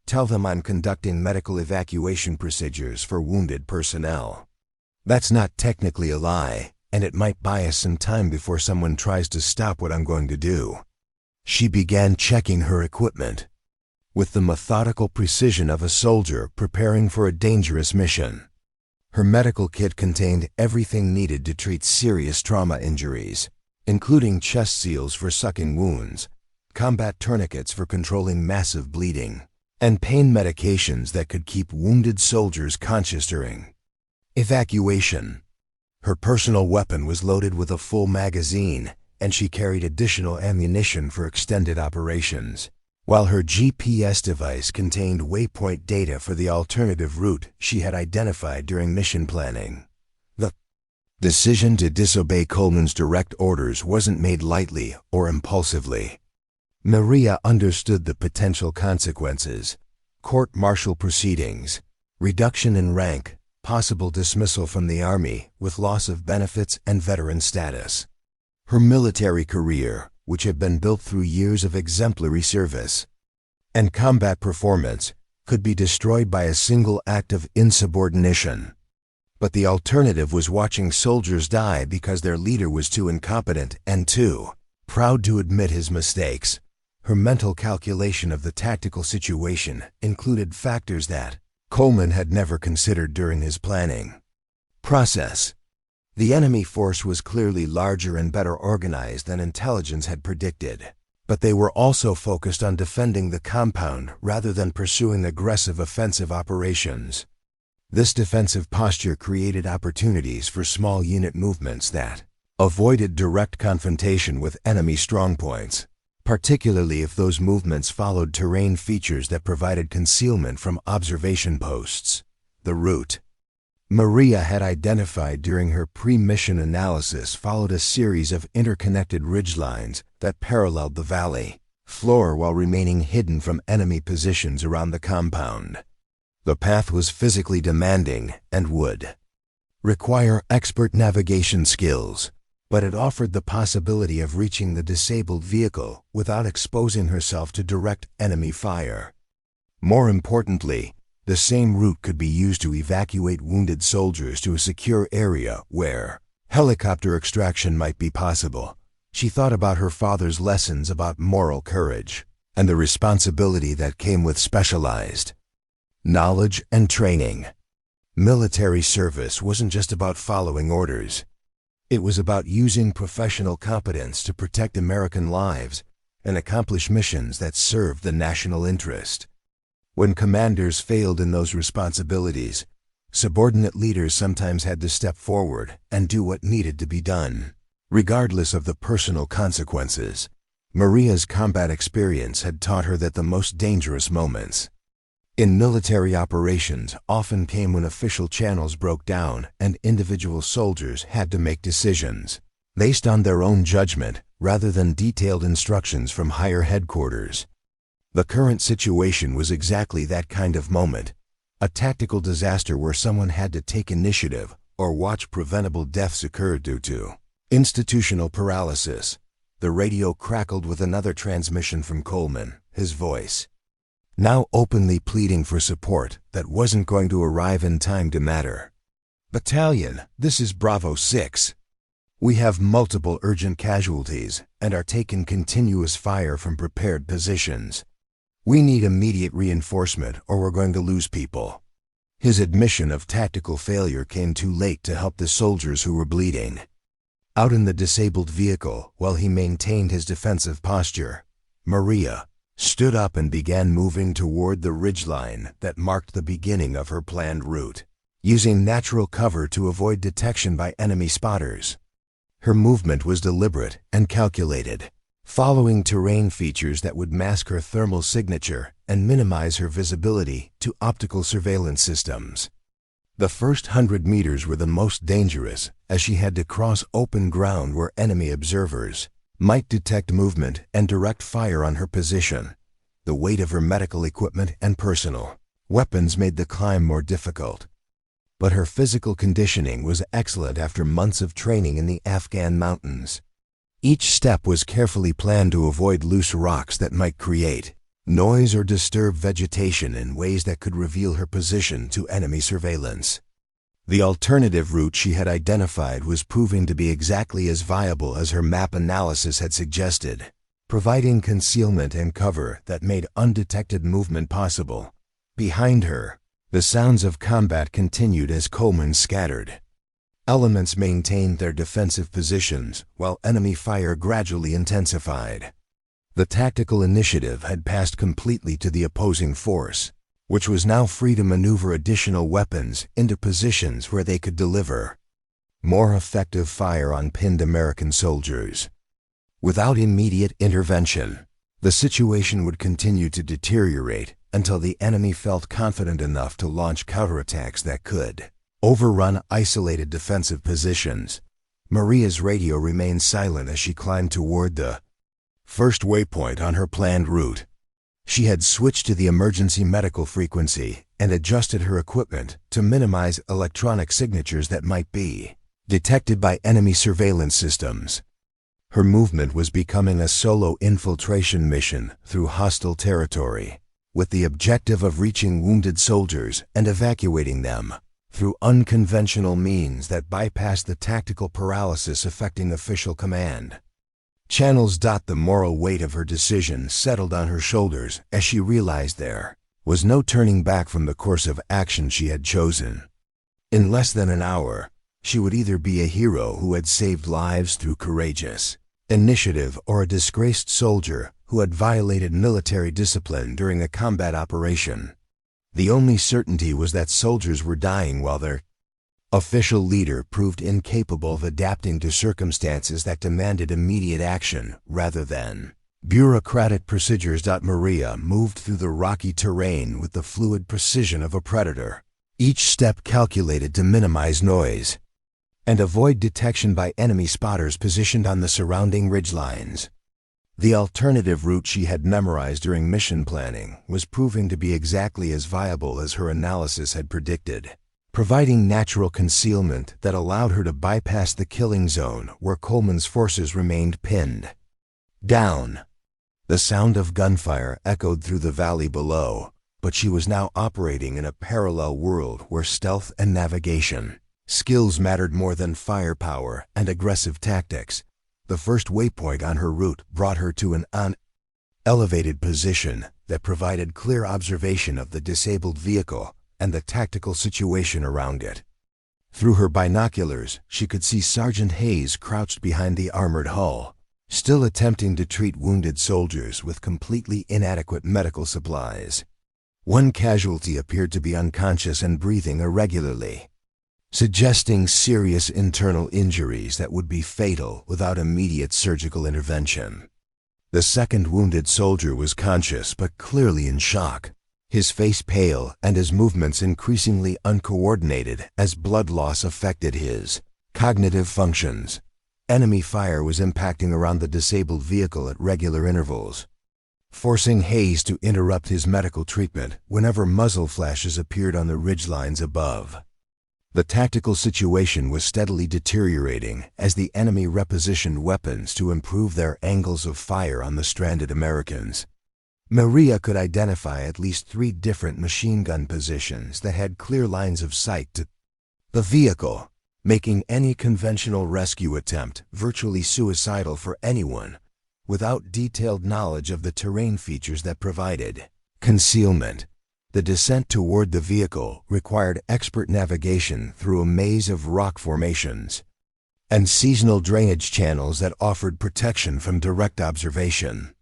tell them I'm conducting medical evacuation procedures for wounded personnel. That's not technically a lie, and it might buy us some time before someone tries to stop what I'm going to do. She began checking her equipment with the methodical precision of a soldier preparing for a dangerous mission. Her medical kit contained everything needed to treat serious trauma injuries, including chest seals for sucking wounds, combat tourniquets for controlling massive bleeding, and pain medications that could keep wounded soldiers conscious during Evacuation. Her personal weapon was loaded with a full magazine, and she carried additional ammunition for extended operations. While her GPS device contained waypoint data for the alternative route she had identified during mission planning. The decision to disobey Coleman's direct orders wasn't made lightly or impulsively. Maria understood the potential consequences: court-martial proceedings, reduction in rank, possible dismissal from the Army with loss of benefits and veteran status. Her military career, which had been built through years of exemplary service and combat performance, could be destroyed by a single act of insubordination. But the alternative was watching soldiers die because their leader was too incompetent and too proud to admit his mistakes. Her mental calculation of the tactical situation included factors that Coleman had never considered during his planning process. The enemy force was clearly larger and better organized than intelligence had predicted, but they were also focused on defending the compound rather than pursuing aggressive offensive operations. This defensive posture created opportunities for small unit movements that avoided direct confrontation with enemy strongpoints, particularly if those movements followed terrain features that provided concealment from observation posts. The route Maria had identified during her pre-mission analysis followed a series of interconnected ridgelines that paralleled the valley floor while remaining hidden from enemy positions around the compound. The path was physically demanding and would require expert navigation skills, but it offered the possibility of reaching the disabled vehicle without exposing herself to direct enemy fire. More importantly, the same route could be used to evacuate wounded soldiers to a secure area where helicopter extraction might be possible. She thought about her father's lessons about moral courage and the responsibility that came with specialized knowledge and training. Military service wasn't just about following orders. It was about using professional competence to protect American lives and accomplish missions that served the national interest. When commanders failed in those responsibilities, subordinate leaders sometimes had to step forward and do what needed to be done. Regardless of the personal consequences, Maria's combat experience had taught her that the most dangerous moments in military operations often came when official channels broke down and individual soldiers had to make decisions based on their own judgment rather than detailed instructions from higher headquarters. The current situation was exactly that kind of moment, a tactical disaster where someone had to take initiative or watch preventable deaths occur due to institutional paralysis. The radio crackled with another transmission from Coleman, his voice now openly pleading for support that wasn't going to arrive in time to matter. "Battalion, this is Bravo 6. We have multiple urgent casualties and are taking continuous fire from prepared positions. We need immediate reinforcement or we're going to lose people." His admission of tactical failure came too late to help the soldiers who were bleeding. Out in the disabled vehicle, while he maintained his defensive posture, Maria stood up and began moving toward the ridgeline that marked the beginning of her planned route, using natural cover to avoid detection by enemy spotters. Her movement was deliberate and calculated, following terrain features that would mask her thermal signature and minimize her visibility to optical surveillance systems. The first 100 meters were the most dangerous, as she had to cross open ground where enemy observers might detect movement and direct fire on her position. The weight of her medical equipment and personal weapons made the climb more difficult. But her physical conditioning was excellent after months of training in the Afghan mountains. Each step was carefully planned to avoid loose rocks that might create noise or disturb vegetation in ways that could reveal her position to enemy surveillance. The alternative route she had identified was proving to be exactly as viable as her map analysis had suggested, providing concealment and cover that made undetected movement possible. Behind her, the sounds of combat continued as Coleman scattered. Elements maintained their defensive positions while enemy fire gradually intensified. The tactical initiative had passed completely to the opposing force. which was now free to maneuver additional weapons into positions where they could deliver more effective fire on pinned American soldiers. Without immediate intervention, the situation would continue to deteriorate until the enemy felt confident enough to launch counterattacks that could overrun isolated defensive positions. Maria's radio remained silent as she climbed toward the first waypoint on her planned route. She had switched to the emergency medical frequency and adjusted her equipment to minimize electronic signatures that might be detected by enemy surveillance systems. Her movement was becoming a solo infiltration mission through hostile territory, with the objective of reaching wounded soldiers and evacuating them through unconventional means that bypassed the tactical paralysis affecting official command. The moral weight of her decision settled on her shoulders as she realized there was no turning back from the course of action she had chosen. In less than an hour, she would either be a hero who had saved lives through courageous initiative or a disgraced soldier who had violated military discipline during a combat operation. The only certainty was that soldiers were dying while their official leader proved incapable of adapting to circumstances that demanded immediate action rather than bureaucratic procedures. Maria moved through the rocky terrain with the fluid precision of a predator, each step calculated to minimize noise and avoid detection by enemy spotters positioned on the surrounding ridgelines. The alternative route she had memorized during mission planning was proving to be exactly as viable as her analysis had predicted, providing natural concealment that allowed her to bypass the killing zone where Coleman's forces remained pinned down. The sound of gunfire echoed through the valley below, but she was now operating in a parallel world where stealth and navigation skills mattered more than firepower and aggressive tactics. The first waypoint on her route brought her to an elevated position that provided clear observation of the disabled vehicle and the tactical situation around it. Through her binoculars, she could see Sergeant Hayes crouched behind the armored hull, still attempting to treat wounded soldiers with completely inadequate medical supplies. One casualty appeared to be unconscious and breathing irregularly, suggesting serious internal injuries that would be fatal without immediate surgical intervention. The second wounded soldier was conscious but clearly in shock, his face pale and his movements increasingly uncoordinated as blood loss affected his cognitive functions. Enemy fire was impacting around the disabled vehicle at regular intervals, forcing Hayes to interrupt his medical treatment whenever muzzle flashes appeared on the ridgelines above. The tactical situation was steadily deteriorating as the enemy repositioned weapons to improve their angles of fire on the stranded Americans. Maria could identify at least 3 different machine gun positions that had clear lines of sight to the vehicle, making any conventional rescue attempt virtually suicidal for anyone without detailed knowledge of the terrain features that provided concealment. The descent toward the vehicle required expert navigation through a maze of rock formations and seasonal drainage channels that offered protection from direct observation.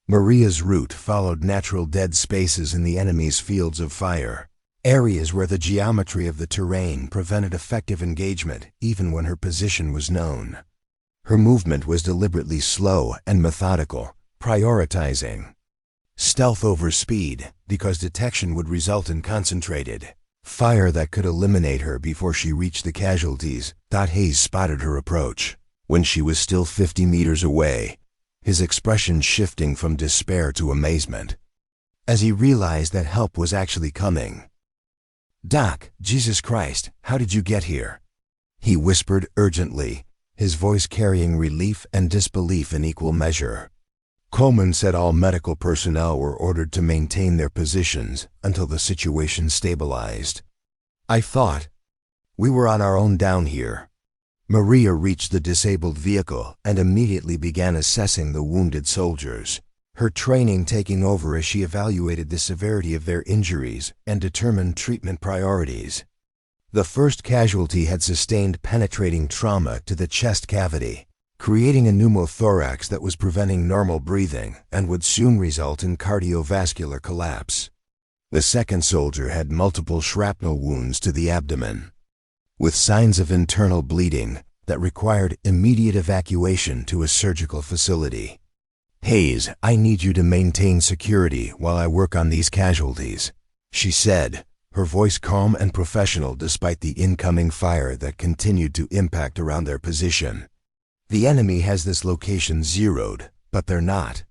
Maria's route followed natural dead spaces in the enemy's fields of fire, areas where the geometry of the terrain prevented effective engagement even when her position was known. Her movement was deliberately slow and methodical, prioritizing stealth over speed because detection would result in concentrated fire that could eliminate her before she reached the casualties. Hayes spotted her approach when she was still 50 meters away, his expression shifting from despair to amazement as he realized that help was actually coming. "Doc, Jesus Christ, how did you get here?" he whispered urgently, his voice carrying relief and disbelief in equal measure. Coleman said all medical personnel were ordered to maintain their positions until the situation stabilized. "I thought we were on our own down here." Maria reached the disabled vehicle and immediately began assessing the wounded soldiers, her training taking over as she evaluated the severity of their injuries and determined treatment priorities. The first casualty had sustained penetrating trauma to the chest cavity, creating a pneumothorax that was preventing normal breathing and would soon result in cardiovascular collapse. The second soldier had multiple shrapnel wounds to the abdomen, with signs of internal bleeding that required immediate evacuation to a surgical facility. "Hayes, I need you to maintain security while I work on these casualties," she said, her voice calm and professional despite the incoming fire that continued to impact around their position. "The enemy has this location zeroed, but they're not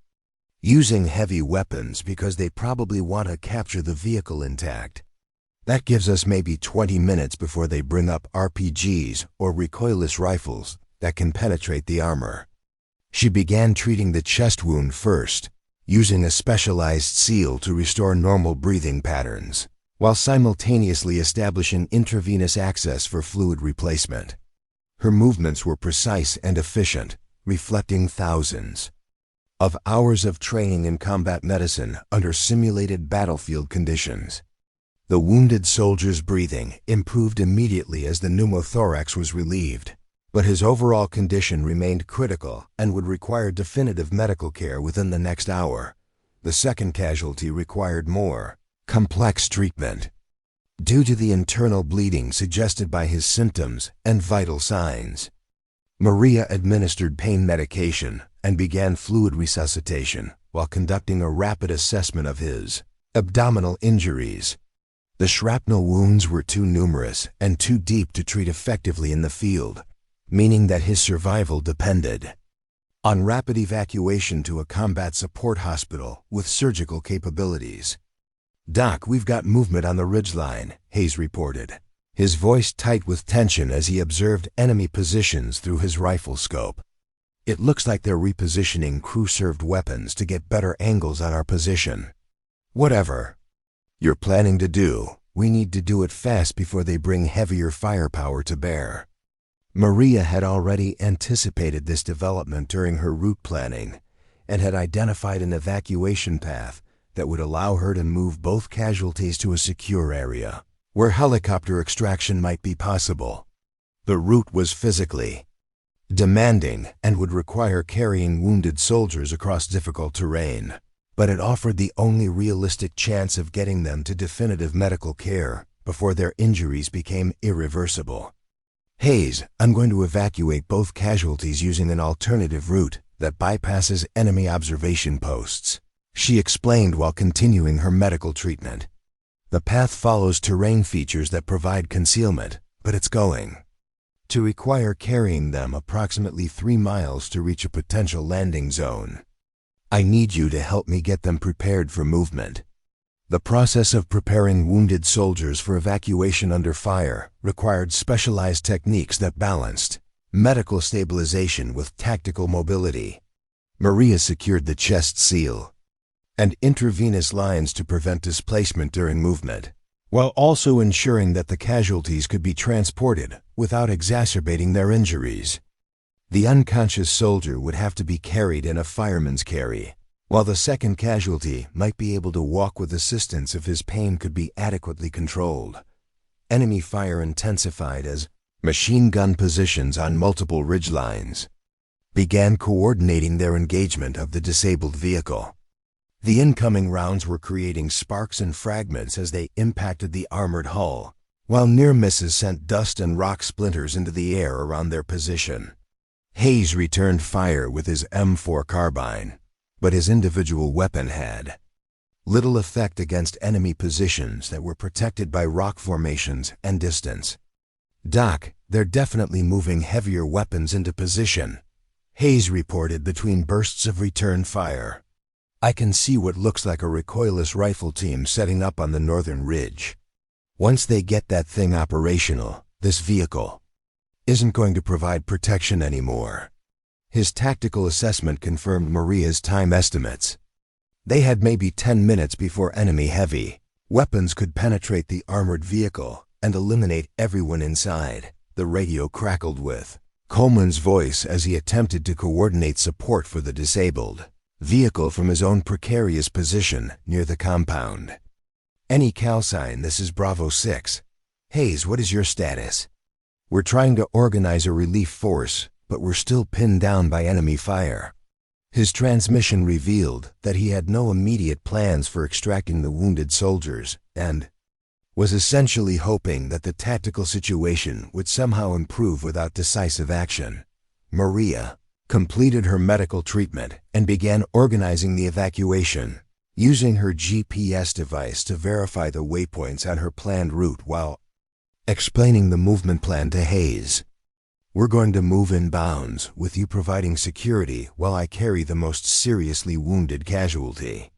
using heavy weapons because they probably want to capture the vehicle intact. That gives us maybe 20 minutes before they bring up RPGs or recoilless rifles that can penetrate the armor." She began treating the chest wound first, using a specialized seal to restore normal breathing patterns, while simultaneously establishing intravenous access for fluid replacement. Her movements were precise and efficient, reflecting thousands of hours of training in combat medicine under simulated battlefield conditions. The wounded soldier's breathing improved immediately as the pneumothorax was relieved, but his overall condition remained critical and would require definitive medical care within the next hour. The second casualty required more complex treatment due to the internal bleeding suggested by his symptoms and vital signs. Maria administered pain medication and began fluid resuscitation while conducting a rapid assessment of his abdominal injuries. The shrapnel wounds were too numerous and too deep to treat effectively in the field, meaning that his survival depended on rapid evacuation to a combat support hospital with surgical capabilities. "Doc, we've got movement on the ridgeline," Hayes reported, his voice tight with tension as he observed enemy positions through his rifle scope. "It looks like they're repositioning crew-served weapons to get better angles on our position. Whatever you're planning to do, we need to do it fast before they bring heavier firepower to bear." Maria had already anticipated this development during her route planning and had identified an evacuation path that would allow her to move both casualties to a secure area where helicopter extraction might be possible. The route was physically demanding and would require carrying wounded soldiers across difficult terrain, but it offered the only realistic chance of getting them to definitive medical care before their injuries became irreversible. "Hayes, I'm going to evacuate both casualties using an alternative route that bypasses enemy observation posts," she explained while continuing her medical treatment. "The path follows terrain features that provide concealment, but it's going to require carrying them approximately 3 miles to reach a potential landing zone. I need you to help me get them prepared for movement." The process of preparing wounded soldiers for evacuation under fire required specialized techniques that balanced medical stabilization with tactical mobility. Maria secured the chest seal and intravenous lines to prevent displacement during movement, while also ensuring that the casualties could be transported without exacerbating their injuries. The unconscious soldier would have to be carried in a fireman's carry, while the second casualty might be able to walk with assistance if his pain could be adequately controlled. Enemy fire intensified as machine gun positions on multiple ridgelines began coordinating their engagement of the disabled vehicle. The incoming rounds were creating sparks and fragments as they impacted the armored hull, while near misses sent dust and rock splinters into the air around their position. Hayes returned fire with his M4 carbine, but his individual weapon had little effect against enemy positions that were protected by rock formations and distance. "Doc, they're definitely moving heavier weapons into position," Hayes reported between bursts of return fire. "I can see what looks like a recoilless rifle team setting up on the northern ridge. Once they get that thing operational, this vehicle isn't going to provide protection anymore." His tactical assessment confirmed Maria's time estimates. They had maybe 10 minutes before enemy heavy weapons could penetrate the armored vehicle and eliminate everyone inside, the radio crackled with Coleman's voice as he attempted to coordinate support for the disabled vehicle from his own precarious position near the compound. "Any cal sign, this is Bravo 6. Hayes, what is your status?" "We're trying to organize a relief force, but we're still pinned down by enemy fire." His transmission revealed that he had no immediate plans for extracting the wounded soldiers and was essentially hoping that the tactical situation would somehow improve without decisive action. Maria completed her medical treatment and began organizing the evacuation, using her GPS device to verify the waypoints on her planned route while explaining the movement plan to Hayes. "We're going to move in bounds, with you providing security while I carry the most seriously wounded casualty.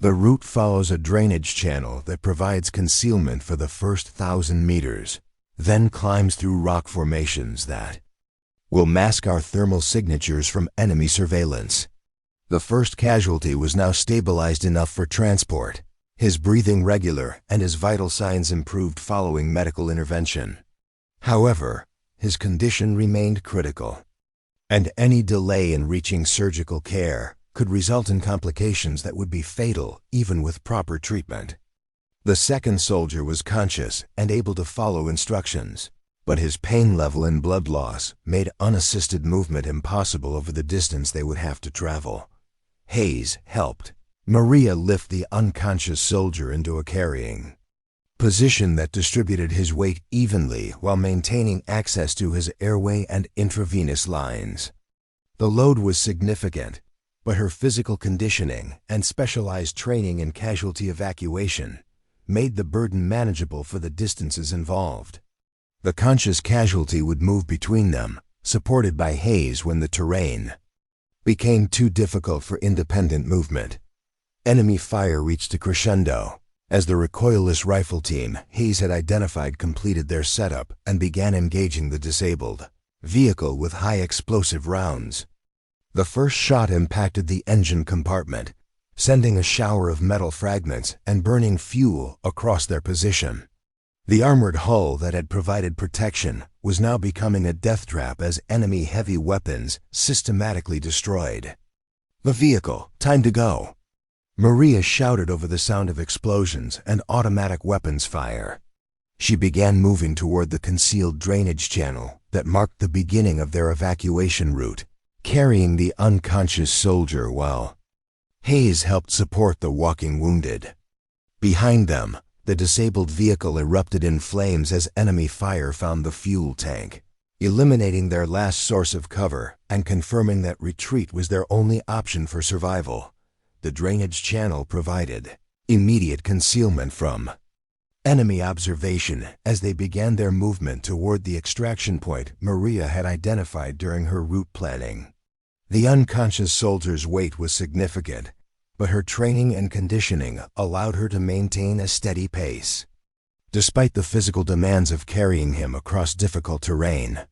The route follows a drainage channel that provides concealment for the first 1,000 meters, then climbs through rock formations that will mask our thermal signatures from enemy surveillance." The first casualty was now stabilized enough for transport, his breathing regular and his vital signs improved following medical intervention. However, his condition remained critical, and any delay in reaching surgical care could result in complications that would be fatal even with proper treatment. The second soldier was conscious and able to follow instructions, but his pain level and blood loss made unassisted movement impossible over the distance they would have to travel. Hayes helped Maria lift the unconscious soldier into a carrying position that distributed his weight evenly while maintaining access to his airway and intravenous lines. The load was significant, but her physical conditioning and specialized training in casualty evacuation made the burden manageable for the distances involved. The conscious casualty would move between them, supported by Hayes when the terrain became too difficult for independent movement. Enemy fire reached a crescendo as the recoilless rifle team Hayes had identified completed their setup and began engaging the disabled vehicle with high explosive rounds. The first shot impacted the engine compartment, sending a shower of metal fragments and burning fuel across their position. The armored hull that had provided protection was now becoming a death trap as enemy heavy weapons systematically destroyed. "The vehicle, time to go!" Maria shouted over the sound of explosions and automatic weapons fire. She began moving toward the concealed drainage channel that marked the beginning of their evacuation route, carrying the unconscious soldier while Hayes helped support the walking wounded. Behind them, the disabled vehicle erupted in flames as enemy fire found the fuel tank, eliminating their last source of cover and confirming that retreat was their only option for survival. The drainage channel provided immediate concealment from enemy observation as they began their movement toward the extraction point Maria had identified during her route planning. The unconscious soldier's weight was significant, but her training and conditioning allowed her to maintain a steady pace, despite the physical demands of carrying him across difficult terrain.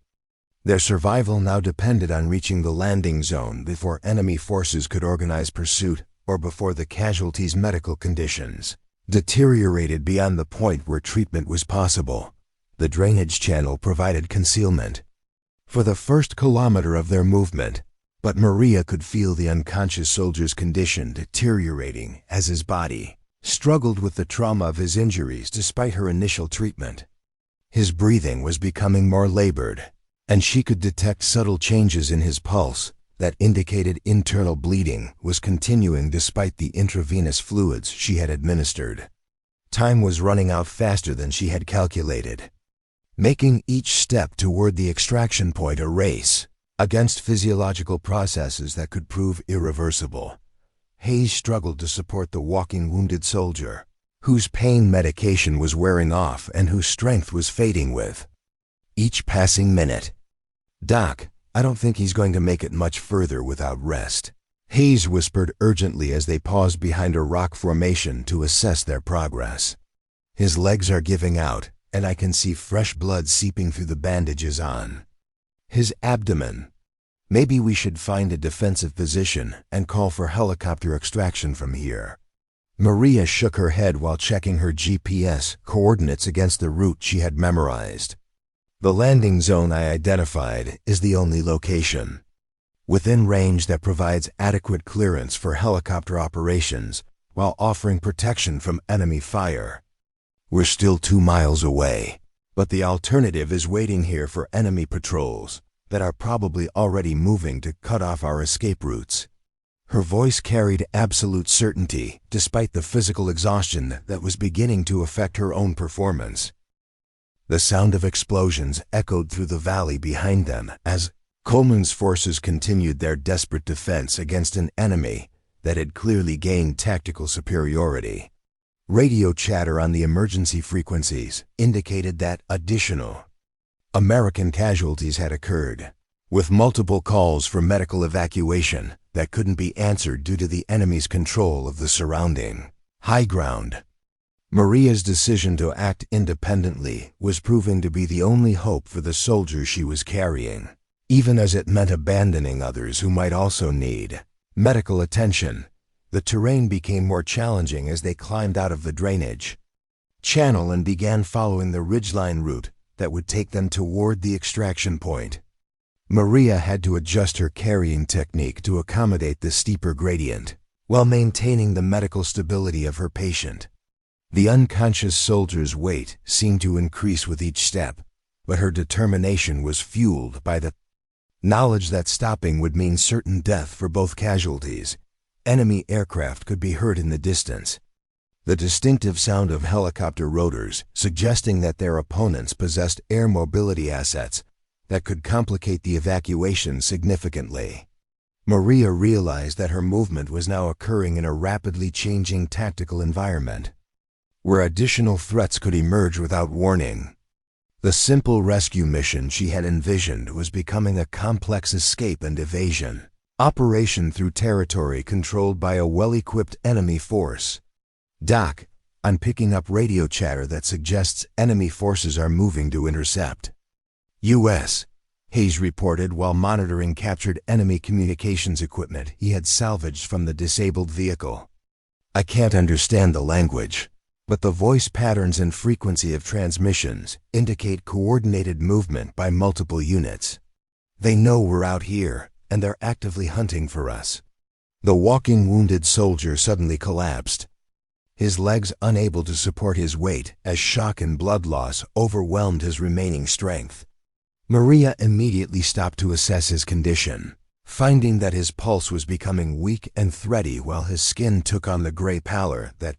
Their survival now depended on reaching the landing zone before enemy forces could organize pursuit or before the casualty's medical conditions deteriorated beyond the point where treatment was possible. The drainage channel provided concealment for the first kilometer of their movement, but Maria could feel the unconscious soldier's condition deteriorating as his body struggled with the trauma of his injuries despite her initial treatment. His breathing was becoming more labored, and she could detect subtle changes in his pulse that indicated internal bleeding was continuing despite the intravenous fluids she had administered. Time was running out faster than she had calculated, making each step toward the extraction point a race against physiological processes that could prove irreversible. Hayes struggled to support the walking wounded soldier, whose pain medication was wearing off and whose strength was fading with each passing minute. "Doc, I don't think he's going to make it much further without rest," Hayes whispered urgently as they paused behind a rock formation to assess their progress. "His legs are giving out, and I can see fresh blood seeping through the bandages on his abdomen. Maybe we should find a defensive position and call for helicopter extraction from here." Maria shook her head while checking her GPS coordinates against the route she had memorized. "The landing zone I identified is the only location within range that provides adequate clearance for helicopter operations while offering protection from enemy fire. We're still 2 miles away, but the alternative is waiting here for enemy patrols that are probably already moving to cut off our escape routes." Her voice carried absolute certainty, despite the physical exhaustion that was beginning to affect her own performance. The sound of explosions echoed through the valley behind them as Coleman's forces continued their desperate defense against an enemy that had clearly gained tactical superiority. Radio chatter on the emergency frequencies indicated that additional American casualties had occurred, with multiple calls for medical evacuation that couldn't be answered due to the enemy's control of the surrounding high ground. Maria's decision to act independently was proving to be the only hope for the soldiers she was carrying, even as it meant abandoning others who might also need medical attention. The terrain became more challenging as they climbed out of the drainage channel and began following the ridgeline route that would take them toward the extraction point. Maria had to adjust her carrying technique to accommodate the steeper gradient, while maintaining the medical stability of her patient. The unconscious soldier's weight seemed to increase with each step, but her determination was fueled by the knowledge that stopping would mean certain death for both casualties. Enemy aircraft could be heard in the distance, the distinctive sound of helicopter rotors suggesting that their opponents possessed air mobility assets that could complicate the evacuation significantly. Maria realized that her movement was now occurring in a rapidly changing tactical environment, where additional threats could emerge without warning. The simple rescue mission she had envisioned was becoming a complex escape and evasion operation through territory controlled by a well-equipped enemy force. "Doc, I'm picking up radio chatter that suggests enemy forces are moving to intercept." U.S. Hayes reported while monitoring captured enemy communications equipment he had salvaged from the disabled vehicle. "I can't understand the language, but the voice patterns and frequency of transmissions indicate coordinated movement by multiple units. They know we're out here, and they're actively hunting for us." The walking wounded soldier suddenly collapsed, his legs unable to support his weight as shock and blood loss overwhelmed his remaining strength. Maria immediately stopped to assess his condition, finding that his pulse was becoming weak and thready while his skin took on the gray pallor that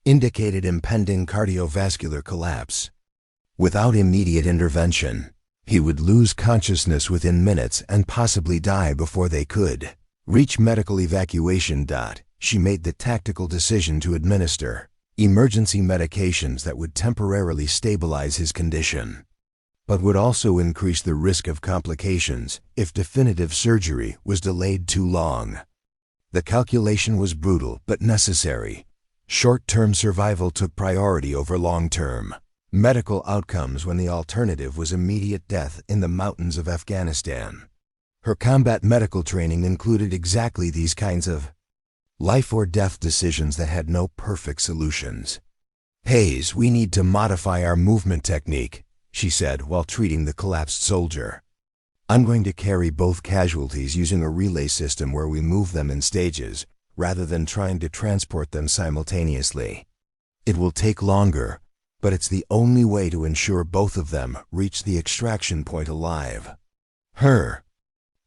indicated impending cardiovascular collapse. Without immediate intervention, he would lose consciousness within minutes and possibly die before they could reach medical evacuation. She made the tactical decision to administer emergency medications that would temporarily stabilize his condition, but would also increase the risk of complications if definitive surgery was delayed too long. The calculation was brutal but necessary. Short-term survival took priority over long-term medical outcomes when the alternative was immediate death in the mountains of Afghanistan. Her combat medical training included exactly these kinds of life or death decisions that had no perfect solutions. "Hayes, we need to modify our movement technique," she said while treating the collapsed soldier. "I'm going to carry both casualties using a relay system where we move them in stages, rather than trying to transport them simultaneously. It will take longer, but it's the only way to ensure both of them reach the extraction point alive." Her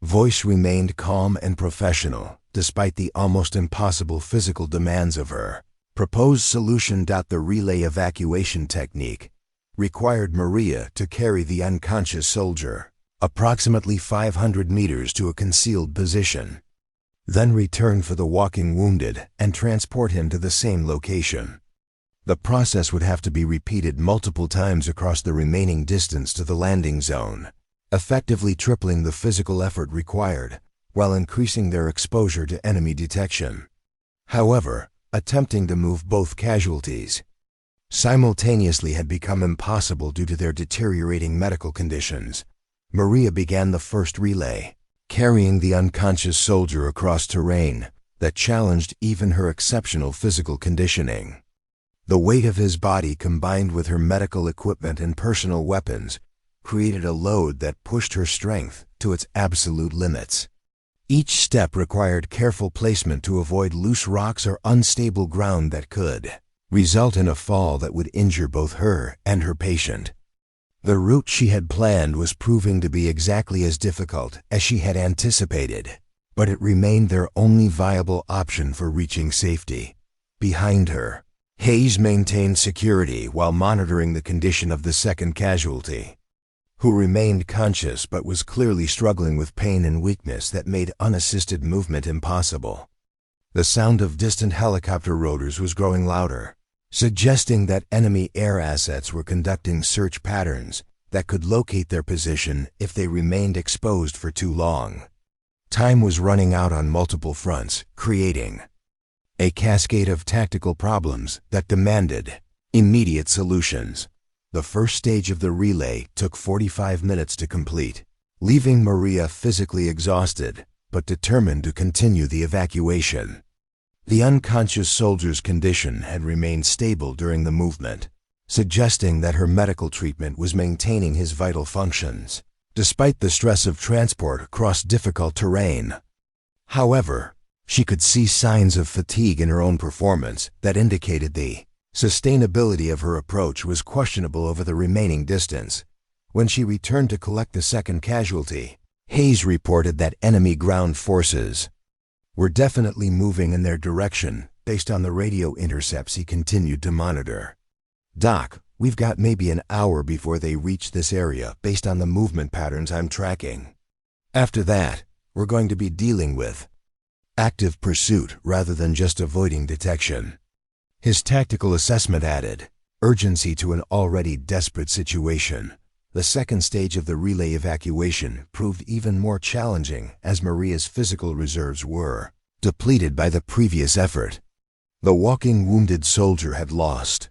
voice remained calm and professional, despite the almost impossible physical demands of her proposed solution. The relay evacuation technique required Maria to carry the unconscious soldier approximately 500 meters to a concealed position, then return for the walking wounded and transport him to the same location. The process would have to be repeated multiple times across the remaining distance to the landing zone, effectively tripling the physical effort required while increasing their exposure to enemy detection. However, attempting to move both casualties simultaneously had become impossible due to their deteriorating medical conditions. Maria began the first relay, carrying the unconscious soldier across terrain that challenged even her exceptional physical conditioning. The weight of his body combined with her medical equipment and personal weapons created a load that pushed her strength to its absolute limits. Each step required careful placement to avoid loose rocks or unstable ground that could result in a fall that would injure both her and her patient. The route she had planned was proving to be exactly as difficult as she had anticipated, but it remained their only viable option for reaching safety. Behind her, Hayes maintained security while monitoring the condition of the second casualty, who remained conscious but was clearly struggling with pain and weakness that made unassisted movement impossible. The sound of distant helicopter rotors was growing louder, suggesting that enemy air assets were conducting search patterns that could locate their position if they remained exposed for too long. Time was running out on multiple fronts, creating a cascade of tactical problems that demanded immediate solutions. The first stage of the relay took 45 minutes to complete, leaving Maria physically exhausted but determined to continue the evacuation. The unconscious soldier's condition had remained stable during the movement, suggesting that her medical treatment was maintaining his vital functions, despite the stress of transport across difficult terrain. However, she could see signs of fatigue in her own performance that indicated the sustainability of her approach was questionable over the remaining distance. When she returned to collect the second casualty, Hayes reported that enemy ground forces were definitely moving in their direction based on the radio intercepts he continued to monitor. "Doc, we've got maybe an hour before they reach this area based on the movement patterns I'm tracking. After that, we're going to be dealing with active pursuit rather than just avoiding detection." His tactical assessment added urgency to an already desperate situation. The second stage of the relay evacuation proved even more challenging as Maria's physical reserves were depleted by the previous effort. The walking wounded soldier had lost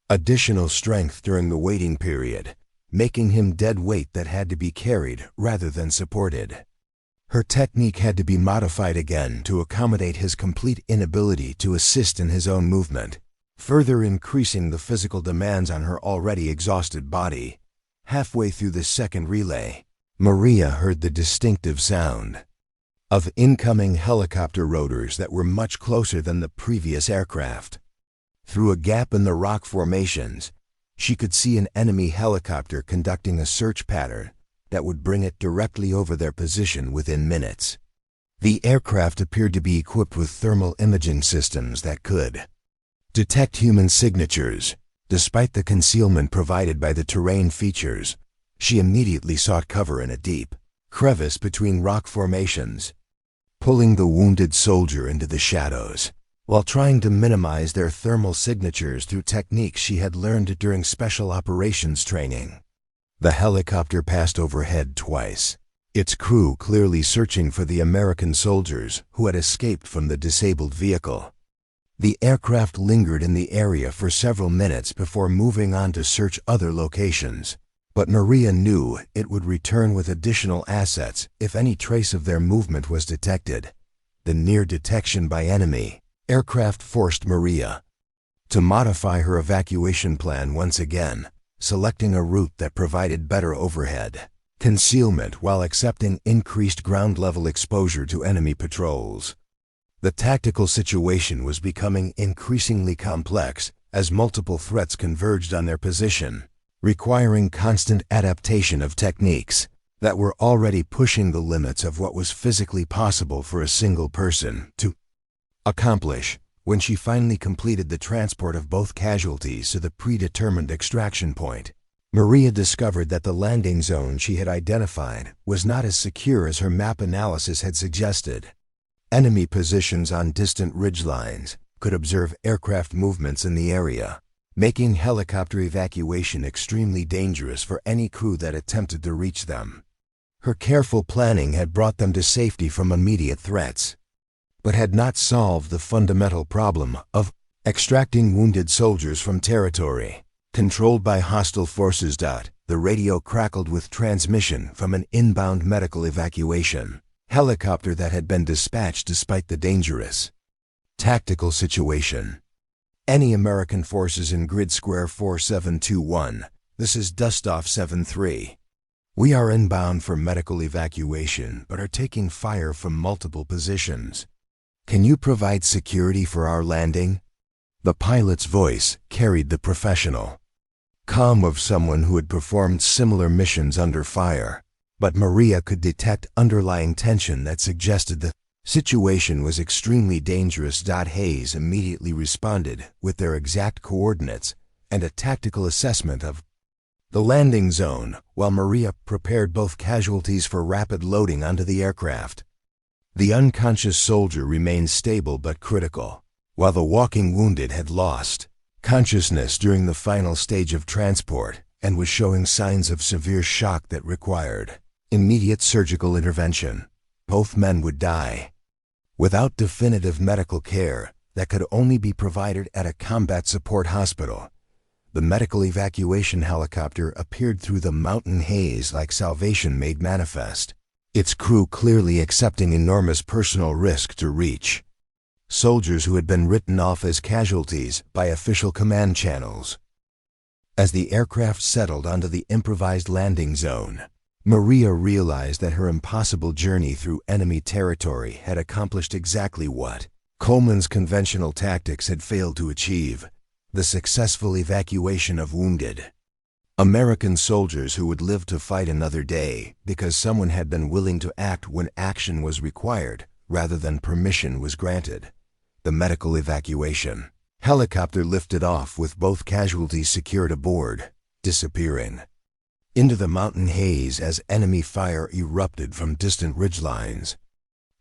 additional strength during the waiting period, making him dead weight that had to be carried rather than supported. Her technique had to be modified again to accommodate his complete inability to assist in his own movement, further increasing the physical demands on her already exhausted body. Halfway through the second relay, Maria heard the distinctive sound of incoming helicopter rotors that were much closer than the previous aircraft. Through a gap in the rock formations, she could see an enemy helicopter conducting a search pattern that would bring it directly over their position within minutes. The aircraft appeared to be equipped with thermal imaging systems that could detect human signatures. Despite the concealment provided by the terrain features, she immediately sought cover in a deep crevice between rock formations, pulling the wounded soldier into the shadows, while trying to minimize their thermal signatures through techniques she had learned during special operations training. The helicopter passed overhead twice, its crew clearly searching for the American soldiers who had escaped from the disabled vehicle. The aircraft lingered in the area for several minutes before moving on to search other locations, but Maria knew it would return with additional assets if any trace of their movement was detected. The near detection by enemy aircraft forced Maria to modify her evacuation plan once again, selecting a route that provided better overhead concealment while accepting increased ground-level exposure to enemy patrols. The tactical situation was becoming increasingly complex as multiple threats converged on their position, requiring constant adaptation of techniques that were already pushing the limits of what was physically possible for a single person to accomplish. When she finally completed the transport of both casualties to the predetermined extraction point, Maria discovered that the landing zone she had identified was not as secure as her map analysis had suggested. Enemy positions on distant ridgelines could observe aircraft movements in the area, making helicopter evacuation extremely dangerous for any crew that attempted to reach them. Her careful planning had brought them to safety from immediate threats, but had not solved the fundamental problem of extracting wounded soldiers from territory controlled by hostile forces. The radio crackled with transmission from an inbound medical evacuation helicopter that had been dispatched despite the dangerous tactical situation. Any American forces in Grid Square 4721, this is Dustoff 73. We are inbound for medical evacuation but are taking fire from multiple positions. Can you provide security for our landing? The pilot's voice carried the professional calm of someone who had performed similar missions under fire. But Maria could detect underlying tension that suggested the situation was extremely dangerous. Hayes immediately responded with their exact coordinates and a tactical assessment of the landing zone, while Maria prepared both casualties for rapid loading onto the aircraft. The unconscious soldier remained stable but critical, while the walking wounded had lost consciousness during the final stage of transport and was showing signs of severe shock that required immediate surgical intervention. Both men would die without definitive medical care that could only be provided at a combat support hospital. The medical evacuation helicopter appeared through the mountain haze like salvation made manifest, its crew clearly accepting enormous personal risk to reach soldiers who had been written off as casualties by official command channels. As the aircraft settled onto the improvised landing zone, Maria realized that her impossible journey through enemy territory had accomplished exactly what Coleman's conventional tactics had failed to achieve: the successful evacuation of wounded American soldiers who would live to fight another day because someone had been willing to act when action was required rather than permission was granted. The medical evacuation helicopter lifted off with both casualties secured aboard, disappearing into the mountain haze as enemy fire erupted from distant ridgelines.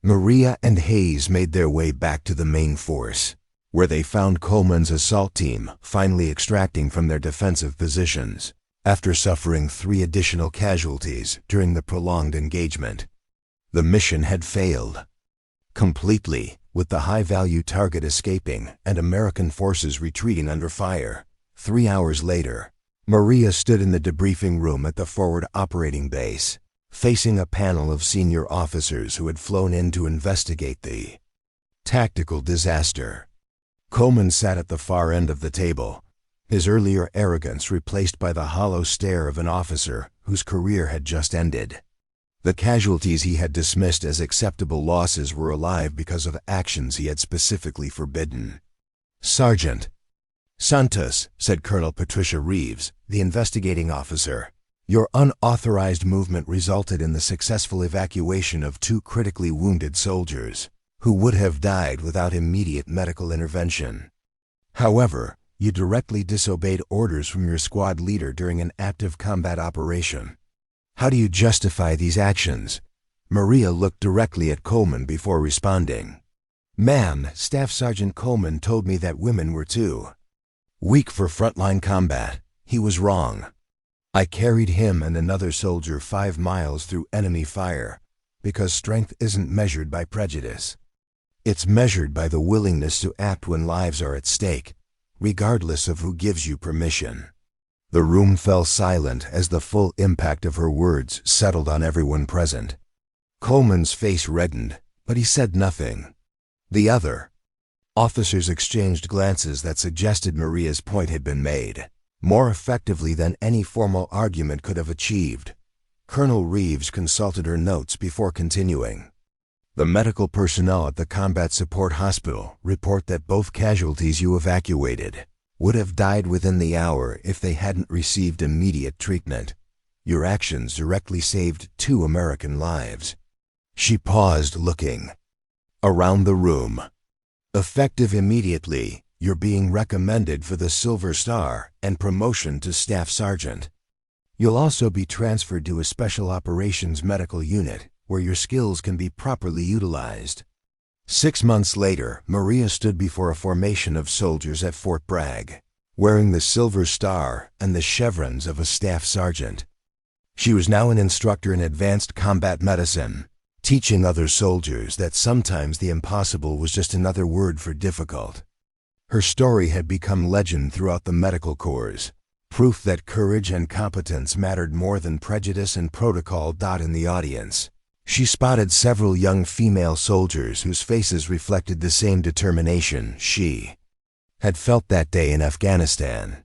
Maria and Hayes made their way back to the main force, where they found Coleman's assault team finally extracting from their defensive positions after suffering 3 additional casualties during the prolonged engagement. The mission had failed completely, with the high-value target escaping and American forces retreating under fire. 3 hours later, Maria stood in the debriefing room at the forward operating base, facing a panel of senior officers who had flown in to investigate the tactical disaster. Coleman sat at the far end of the table, his earlier arrogance replaced by the hollow stare of an officer whose career had just ended. The casualties he had dismissed as acceptable losses were alive because of actions he had specifically forbidden. "Sergeant Santos," said Colonel Patricia Reeves, the investigating officer, "your unauthorized movement resulted in the successful evacuation of 2 critically wounded soldiers who would have died without immediate medical intervention. However, you directly disobeyed orders from your squad leader during an active combat operation. How do you justify these actions?" Maria looked directly at Coleman before responding. "Ma'am, Staff Sergeant Coleman told me that women were too weak for frontline combat. He was wrong. I carried him and another soldier 5 miles through enemy fire because strength isn't measured by prejudice. It's measured by the willingness to act when lives are at stake, regardless of who gives you permission." The room fell silent as the full impact of her words settled on everyone present. Coleman's face reddened, but he said nothing. The other officers exchanged glances that suggested Maria's point had been made, more effectively than any formal argument could have achieved. Colonel Reeves consulted her notes before continuing. "The medical personnel at the Combat Support Hospital report that both casualties you evacuated would have died within the hour if they hadn't received immediate treatment. Your actions directly saved 2 American lives." She paused, looking around the room. "Effective immediately, you're being recommended for the Silver Star and promotion to Staff Sergeant. You'll also be transferred to a Special Operations Medical Unit where your skills can be properly utilized." 6 months later, Maria stood before a formation of soldiers at Fort Bragg, wearing the Silver Star and the chevrons of a Staff Sergeant. She was now an instructor in advanced combat medicine, teaching other soldiers that sometimes the impossible was just another word for difficult. Her story had become legend throughout the medical corps, proof that courage and competence mattered more than prejudice and protocol. In the audience, she spotted several young female soldiers whose faces reflected the same determination she had felt that day in Afghanistan.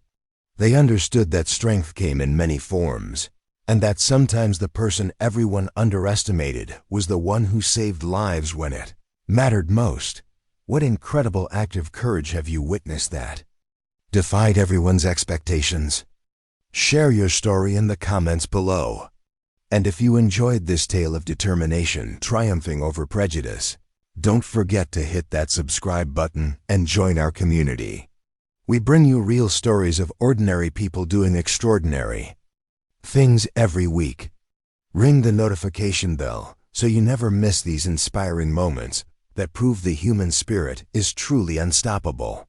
They understood that strength came in many forms, and that sometimes the person everyone underestimated was the one who saved lives when it mattered most. What incredible act of courage have you witnessed that defied everyone's expectations? Share your story in the comments below. And if you enjoyed this tale of determination triumphing over prejudice, don't forget to hit that subscribe button and join our community. We bring you real stories of ordinary people doing extraordinary things every week. Ring the notification bell so you never miss these inspiring moments that prove the human spirit is truly unstoppable.